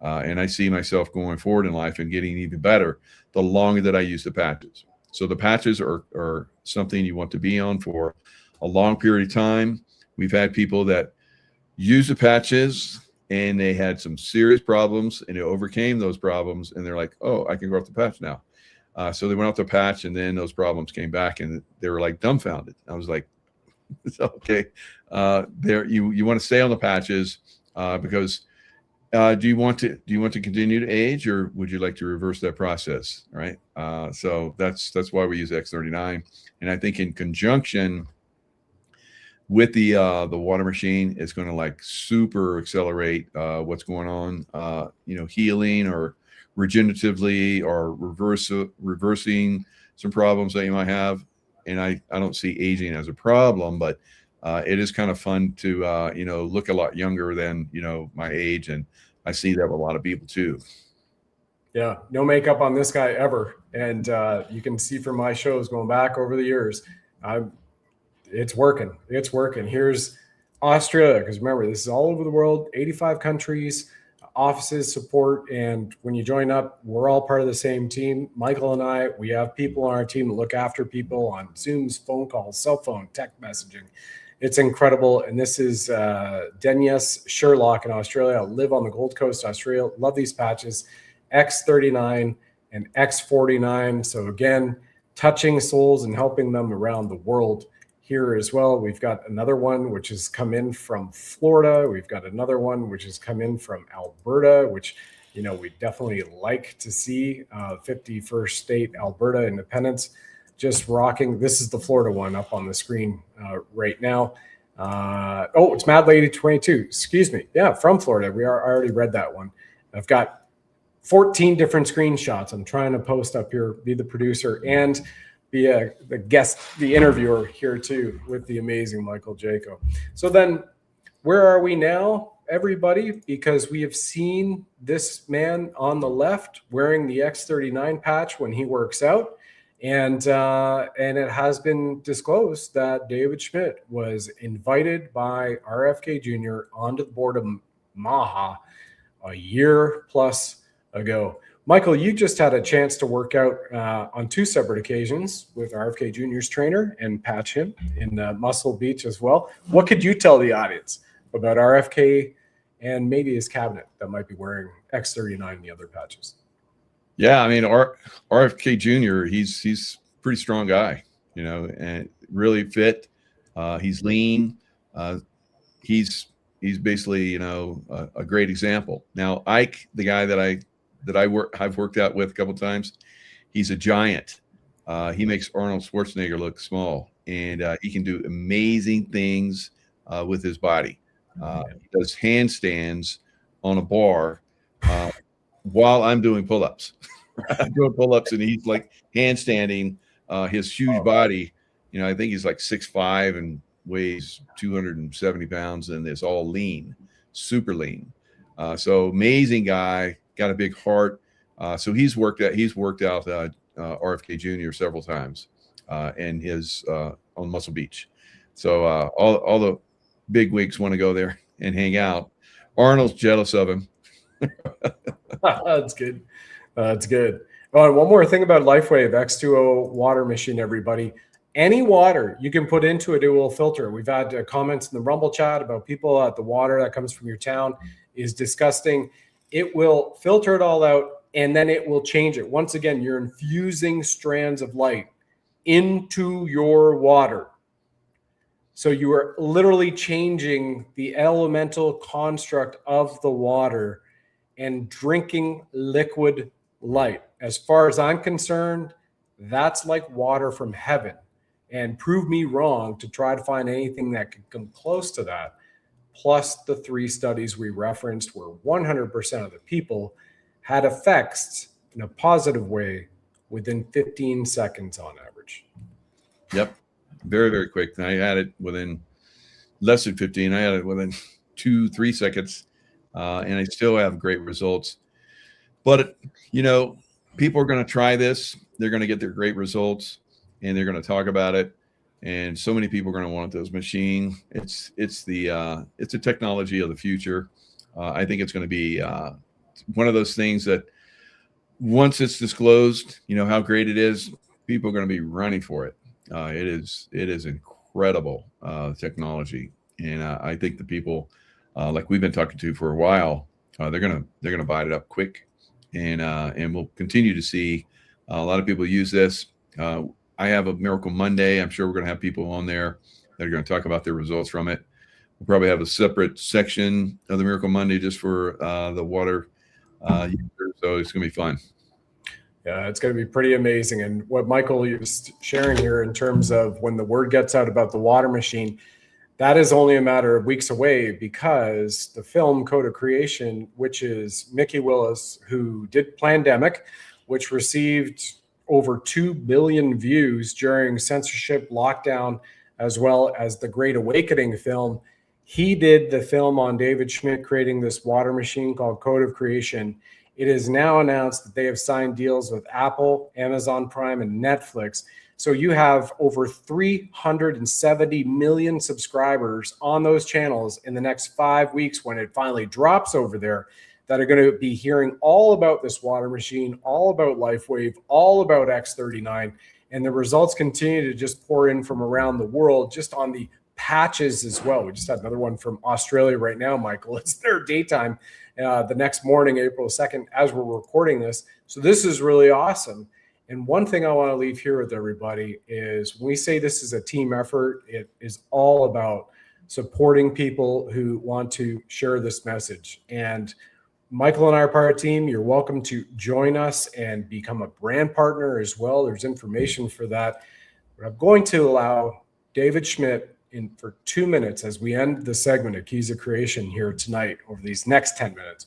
And I see myself going forward in life and getting even better the longer that I use the patches. So the patches are something you want to be on for a long period of time. We've had people that use the patches and they had some serious problems and they overcame those problems. And they're like, oh, I can go off the patch now. So they went off the patch and then those problems came back and they were like dumbfounded. I was like, okay, you want to stay on the patches because do you want to continue to age, or would you like to reverse that process? Right. So that's why we use X39, and I think in conjunction with the water machine, it's going to like super accelerate what's going on, healing or regeneratively or reversing some problems that you might have. And I don't see aging as a problem, but it is kind of fun to, look a lot younger than, my age. And I see that with a lot of people too. Yeah, no makeup on this guy ever. And you can see from my shows going back over the years, it's working. It's working. Here's Australia, because remember, this is all over the world, 85 countries, offices, support. And when you join up, we're all part of the same team. Michael and I, we have people on our team that look after people on Zooms, phone calls, cell phone, text messaging. It's incredible. And this is Dennis Sherlock in Australia. I live on the Gold Coast, Australia. Love these patches. X39 and X49. So again, touching souls and helping them around the world. Here as well, we've got another one which has come in from Florida. We've got another one which has come in from Alberta, which, we definitely like to see. 51st state, Alberta independence, just rocking. This is the Florida one up on the screen right now. It's Mad Lady 22. Excuse me. Yeah, from Florida. I already read that one. I've got 14 different screenshots. I'm trying to post up here, be the producer, and be the guest, the interviewer here too, with the amazing Michael Jaco. So then where are we now, everybody? Because we have seen this man on the left wearing the X39 patch when he works out. And it has been disclosed that David Schmidt was invited by RFK Jr. onto the board of Maha a year plus ago. Michael, you just had a chance to work out on two separate occasions with RFK Jr.'s trainer and patch him in Muscle Beach as well. What could you tell the audience about RFK and maybe his cabinet that might be wearing X39 and the other patches? Yeah, I mean, RFK Jr., he's a pretty strong guy, and really fit. He's lean. He's basically, a great example. Now, Ike, the guy that I've worked out with a couple of times, he's a giant. He makes Arnold Schwarzenegger look small, and he can do amazing things with his body. He does handstands on a bar while I'm doing pull-ups. I'm doing pull-ups, and he's like handstanding his huge body. I think he's like 6'5" and weighs 270 pounds and is all lean, super lean. So amazing guy, got a big heart. So he's worked out RFK Jr. several times and his on Muscle Beach. So all the big wigs want to go there and hang out. Arnold's jealous of him. That's good. That's good. Oh, and one more thing about LifeWave X2O water machine, everybody. Any water you can put into it, it will filter. We've had comments in the Rumble chat about people at the water that comes from your town is disgusting. It will filter it all out, and then it will change it. Once again, you're infusing strands of light into your water. So you are literally changing the elemental construct of the water and drinking liquid light. As far as I'm concerned, that's like water from heaven. And prove me wrong to try to find anything that could come close to that. Plus the 3 studies we referenced where 100% of the people had effects in a positive way within 15 seconds on average. Yep. Very, very quick. I had it within less than 15. I had it within 2-3 seconds. And I still have great results. But, people are going to try this. They're going to get their great results and they're going to talk about it. And so many people are going to want those machines. It's a technology of the future. I think it's going to be one of those things that once it's disclosed, how great it is, people are going to be running for it. It is incredible technology. And I think the people like we've been talking to for a while, they're gonna bite it up quick, and we'll continue to see a lot of people use this. I have a Miracle Monday. I'm sure we're gonna have people on there that are gonna talk about their results from it. We'll probably have a separate section of the Miracle Monday just for the water users. So it's gonna be fun. Yeah, it's going to be pretty amazing. And what Michael is sharing here in terms of when the word gets out about the water machine, that is only a matter of weeks away because the film Code of Creation, which is Mickey Willis, who did Plandemic, which received over 2 billion views during censorship lockdown, as well as the Great Awakening film. He did the film on David Schmidt creating this water machine called Code of Creation. It is now announced that they have signed deals with Apple, Amazon Prime, and Netflix. So you have over 370 million subscribers on those channels in the next 5 weeks when it finally drops over there that are going to be hearing all about this water machine, all about LifeWave, all about X39. And the results continue to just pour in from around the world, just on the patches as well. We just had another one from Australia right now, Michael. It's their daytime. The next morning, April 2nd, as we're recording this. So this is really awesome. And one thing I want to leave here with everybody is when we say this is a team effort, it is all about supporting people who want to share this message. And Michael and I are part of the team. You're welcome to join us and become a brand partner as well. There's information for that. But I'm going to allow David Schmidt in for 2 minutes as we end the segment of Keys of Creation here tonight over these next 10 minutes.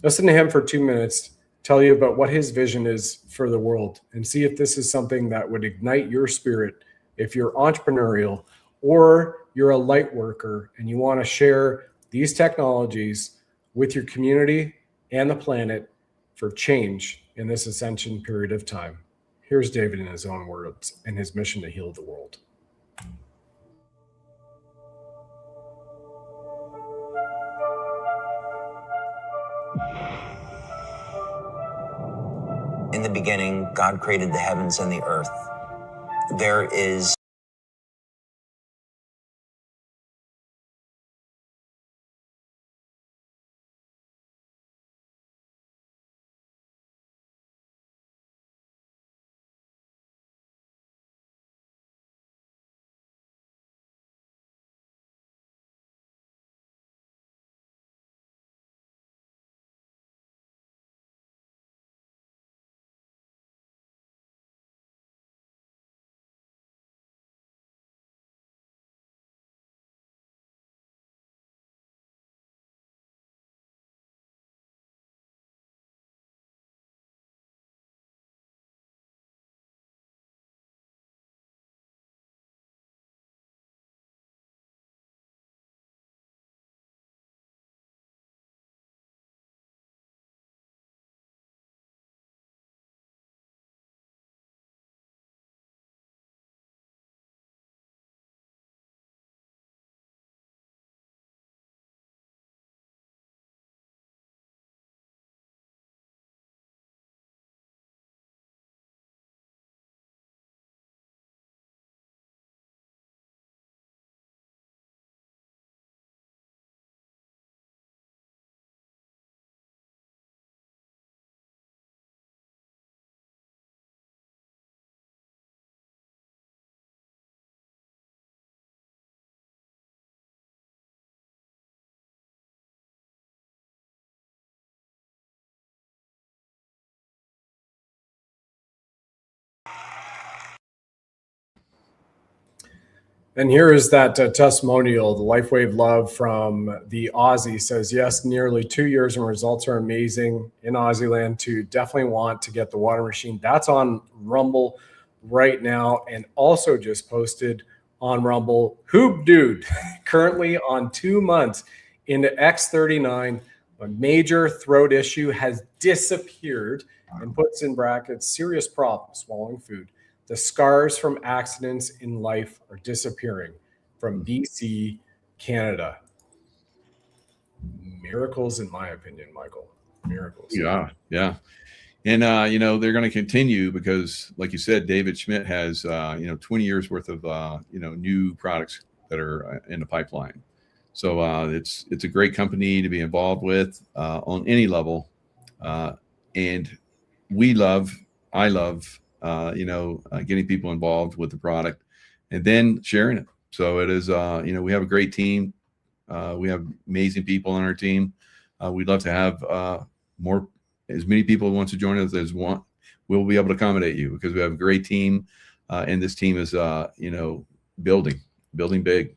Listen to him for 2 minutes, tell you about what his vision is for the world, and see if this is something that would ignite your spirit if you're entrepreneurial or you're a light worker and you want to share these technologies with your community and the planet for change in this ascension period of time. Here's David in his own words and his mission to heal the world. In the beginning, God created the heavens and the earth. There is And here is that testimonial, the LifeWave love from the Aussie says, yes, nearly 2 years and results are amazing in Aussie land too. Definitely want to get the water machine. That's on Rumble right now, and also just posted on Rumble. Hoop Dude, currently on 2 months into X39. A major throat issue has disappeared, and puts in brackets, serious problem swallowing food. The scars from accidents in life are disappearing from BC, Canada. Miracles, in my opinion, Michael. Miracles. Yeah, yeah. And, they're going to continue because, like you said, David Schmidt has, 20 years worth of, new products that are in the pipeline. So it's a great company to be involved with on any level. And I love, getting people involved with the product and then sharing it. So it is, we have a great team. We have amazing people on our team. We'd love to have as many people who want to join us as want. We'll be able to accommodate you because we have a great team. And this team is, building big.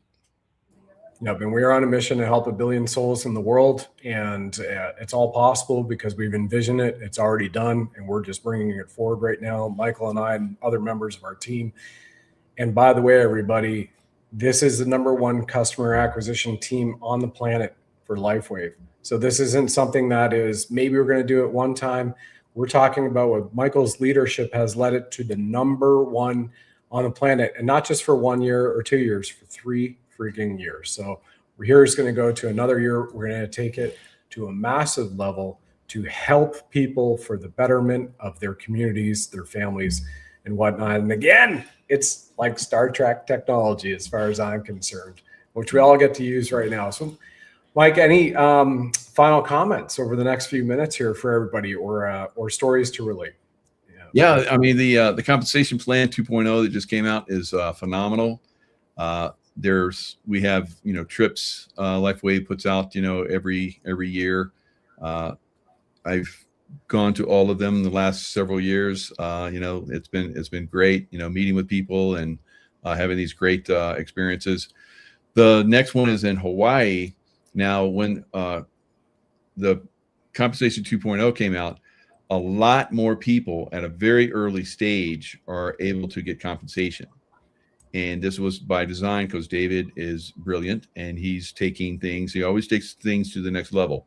Yep, and we are on a mission to help 1 billion souls in the world, and it's all possible because we've envisioned it. It's already done, and we're just bringing it forward right now, Michael and I and other members of our team. And by the way, everybody, this is the #1 customer acquisition team on the planet for LifeWave. So this isn't something that is maybe we're going to do it one time. We're talking about what Michael's leadership has led it to the #1 on the planet, and not just for 1 year or 2 years, for 3 freaking years. So here is going to go to another year. We're going to take it to a massive level to help people for the betterment of their communities, their families, and whatnot. And again, it's like Star Trek technology as far as I'm concerned, which we all get to use right now. So Mike, any final comments over the next few minutes here for everybody, or stories to relate? Yeah, I mean, the compensation plan 2.0 that just came out is phenomenal. We have, trips LifeWave puts out, every year. I've gone to all of them the last several years. It's been great, meeting with people and having these great experiences. The next one is in Hawaii. Now, when the compensation 2.0 came out, a lot more people at a very early stage are able to get compensation. And this was by design because David is brilliant and he always takes things to the next level.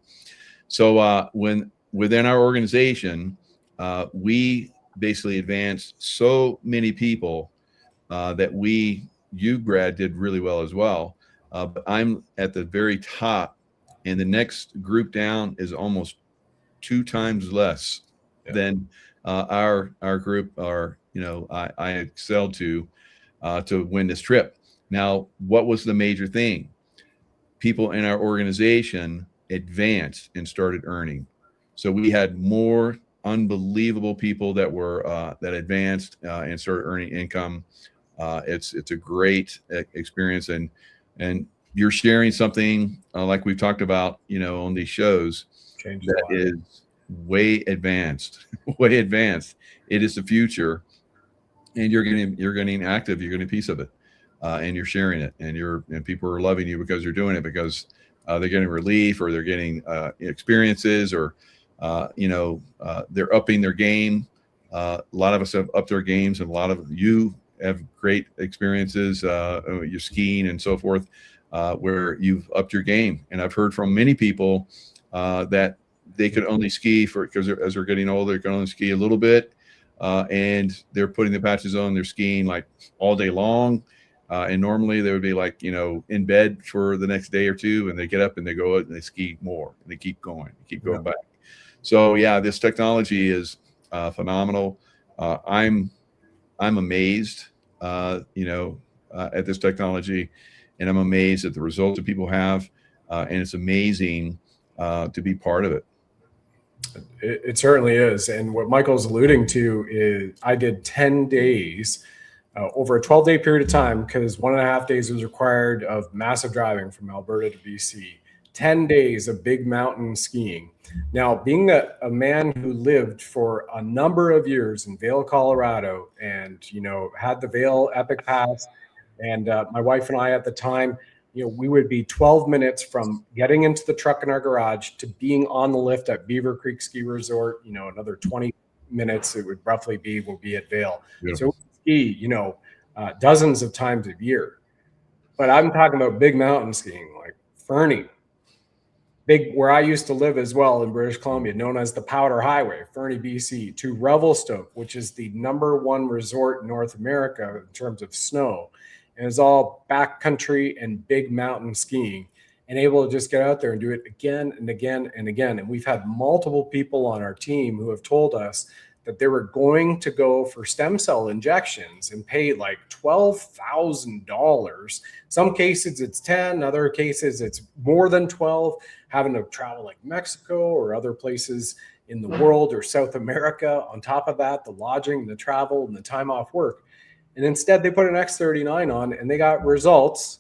So when within our organization, we basically advanced so many people that you, Brad, did really well as well. But I'm at the very top, and the next group down is almost 2 times less than our group I excelled to win this trip. Now, what was the major thing? People in our organization advanced and started earning. So we had more unbelievable people that were that advanced and started earning income. It's a great experience, and you're sharing something like we've talked about, on these shows that is way advanced, way advanced. It is the future. And you're getting active. You're getting a piece of it, and you're sharing it, and people are loving you because you're doing it, because they're getting relief, or they're getting experiences, or they're upping their game. A lot of us have upped their games, and a lot of you have great experiences. You're skiing and so forth, where you've upped your game. And I've heard from many people that they could only ski because as they're getting older, they can only ski a little bit. And they're putting the patches on, they're skiing like all day long. And normally they would be like, in bed for the next day or two, and they get up and they go out and they ski more, and they keep going back. So yeah, this technology is phenomenal. I'm amazed, at this technology, and I'm amazed at the results that people have. And it's amazing to be part of it. It certainly is. And what Michael's alluding to is I did 10 days over a 12-day period of time, because 1.5 days was required of massive driving from Alberta to BC. 10 days of big mountain skiing. Now, being a man who lived for a number of years in Vail, Colorado, and, had the Vail Epic Pass And my wife and I at the time, we would be 12 minutes from getting into the truck in our garage to being on the lift at Beaver Creek Ski Resort. Another 20 minutes it would roughly we'll be at Vail. Beautiful. So we ski, dozens of times a year. But I'm talking about big mountain skiing, like Fernie, where I used to live as well in British Columbia, known as the Powder Highway, Fernie, BC, to Revelstoke, which is the #1 resort in North America in terms of snow. And it's all backcountry and big mountain skiing, and able to just get out there and do it again and again and again. And we've had multiple people on our team who have told us that they were going to go for stem cell injections and pay like $12,000. Some cases it's 10, other cases it's more than 12, having to travel like Mexico or other places in the world or South America. On top of that, the lodging, the travel, and the time off work. And instead they put an X39 on and they got results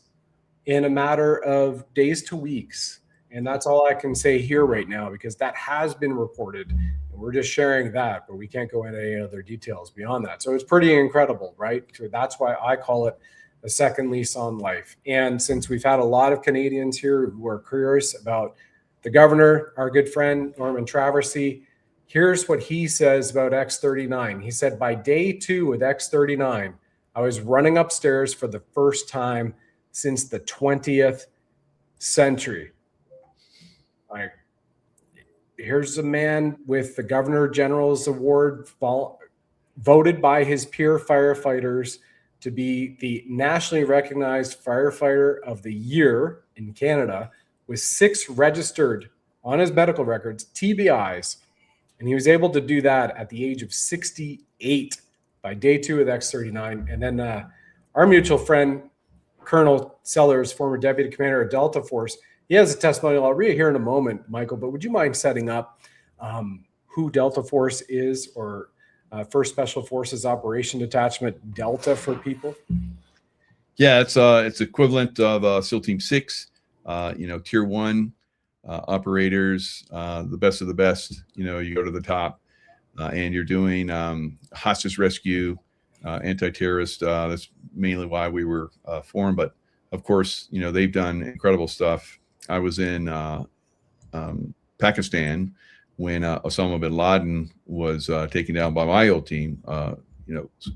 in a matter of days to weeks. And that's all I can say here right now, because that has been reported. And we're just sharing that, but we can't go into any other details beyond that. So it's pretty incredible, right? So that's why I call it a second lease on life. And since we've had a lot of Canadians here who are curious about the governor, our good friend, Norman Traversy, here's what he says about X39. He said, by day 2 with X39, I was running upstairs for the first time since the 20th century. Like, here's a man with the Governor General's Award, voted by his peer firefighters to be the nationally recognized firefighter of the year in Canada, with 6 registered on his medical records, TBIs. And he was able to do that at the age of 68 by day 2 with X39. And then our mutual friend, Colonel Sellers, former deputy commander of Delta Force, he has a testimonial I'll read here in a moment, Michael, but would you mind setting up who Delta Force is, or First Special Forces Operation Detachment Delta for people? Yeah, it's equivalent of SEAL Team 6, Tier 1 operators, the best of the best. You go to the top and you're doing hostage rescue, anti-terrorist. That's mainly why we were formed. But of course, they've done incredible stuff. I was in Pakistan when Osama bin Laden was taken down by my old team,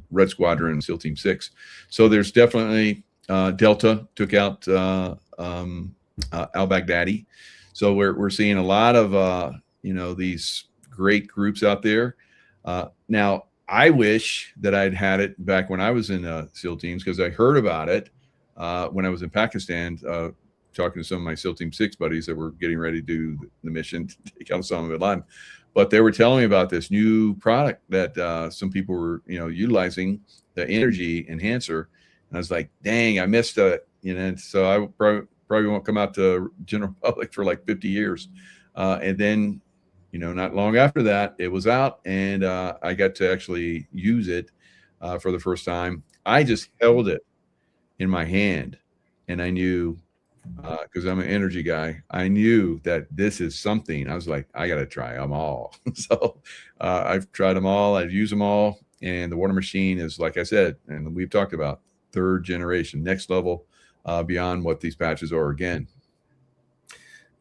Red Squadron, SEAL Team 6. So there's definitely Delta took out al-Baghdadi. So we're seeing a lot of these great groups out there. Now, I wish that I'd had it back when I was in SEAL teams, because I heard about it when I was in Pakistan, talking to some of my SEAL Team 6 buddies that were getting ready to do the mission to take out Osama bin Laden. But they were telling me about this new product that some people were, utilizing, the energy enhancer. And I was like, dang, I missed it. So I probably won't come out to general public for like 50 years. And then, not long after that, it was out, and I got to actually use it for the first time. I just held it in my hand, and I knew, because I'm an energy guy, I knew that this is something. I was like, I got to try them all. So I've tried them all. I've used them all. And the water machine is, like I said, and we've talked about, 3rd generation, next level, beyond what these patches are again.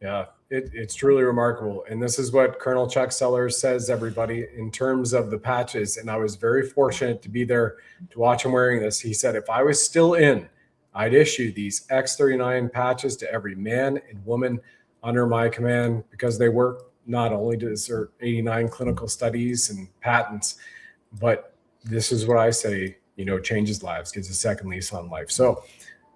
Yeah, it's truly remarkable. And this is what Colonel Chuck Sellers says, everybody, in terms of the patches. And I was very fortunate to be there to watch him wearing this. He said, if I was still in, I'd issue these X39 patches to every man and woman under my command, because they work not only to assert 89 clinical studies and patents, but this is what I say, changes lives, gives a second lease on life. So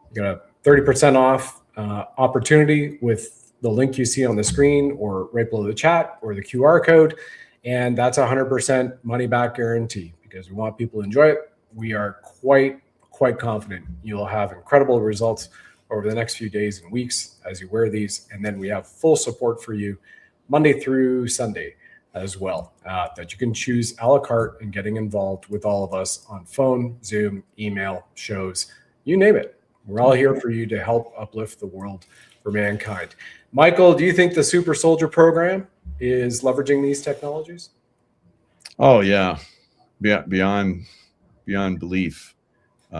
you got a 30% off opportunity with the link you see on the screen, or right below the chat, or the QR code. And that's 100% money back guarantee, because we want people to enjoy it. We are quite confident you'll have incredible results over the next few days and weeks as you wear these. And then we have full support for you Monday through Sunday as well, that you can choose a la carte and getting involved with all of us on phone, Zoom, email, shows, you name it. We're all here for you to help uplift the world for mankind. Michael, do you think the Super Soldier program is leveraging these technologies? Oh yeah, beyond belief.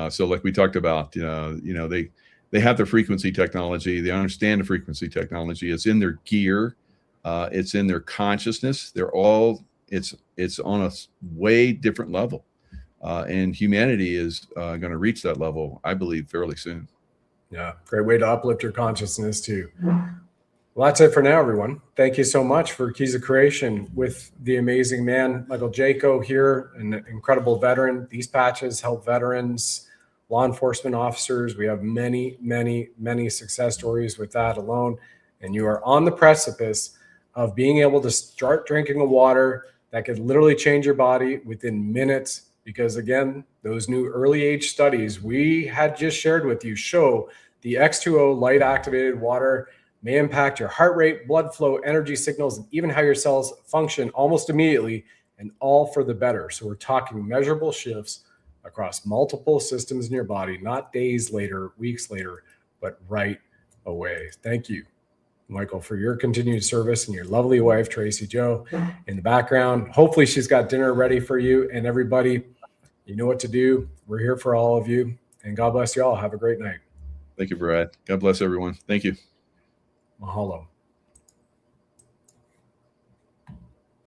So like we talked about, they have the frequency technology. They understand the frequency technology. It's in their gear. It's in their consciousness. It's on a way different level. And humanity is going to reach that level, I believe, fairly soon. Yeah, great way to uplift your consciousness too. Well, that's it for now, everyone. Thank you so much for Keys of Creation with the amazing man, Michael Jaco here, an incredible veteran. These patches help veterans, law enforcement officers. We have many, many, many success stories with that alone. And you are on the precipice of being able to start drinking a water that could literally change your body within minutes. Because again, those new early age studies we had just shared with you show the X2O light activated water may impact your heart rate, blood flow, energy signals, and even how your cells function almost immediately, and all for the better. So we're talking measurable shifts across multiple systems in your body, not days later, weeks later, but right away. Thank you, Michael, for your continued service, and your lovely wife, Tracy Joe, in the background. Hopefully she's got dinner ready for you. And everybody, you know what to do. We're here for all of you. And God bless you all. Have a great night. Thank you, Brad. God bless everyone. Thank you. Mahalo.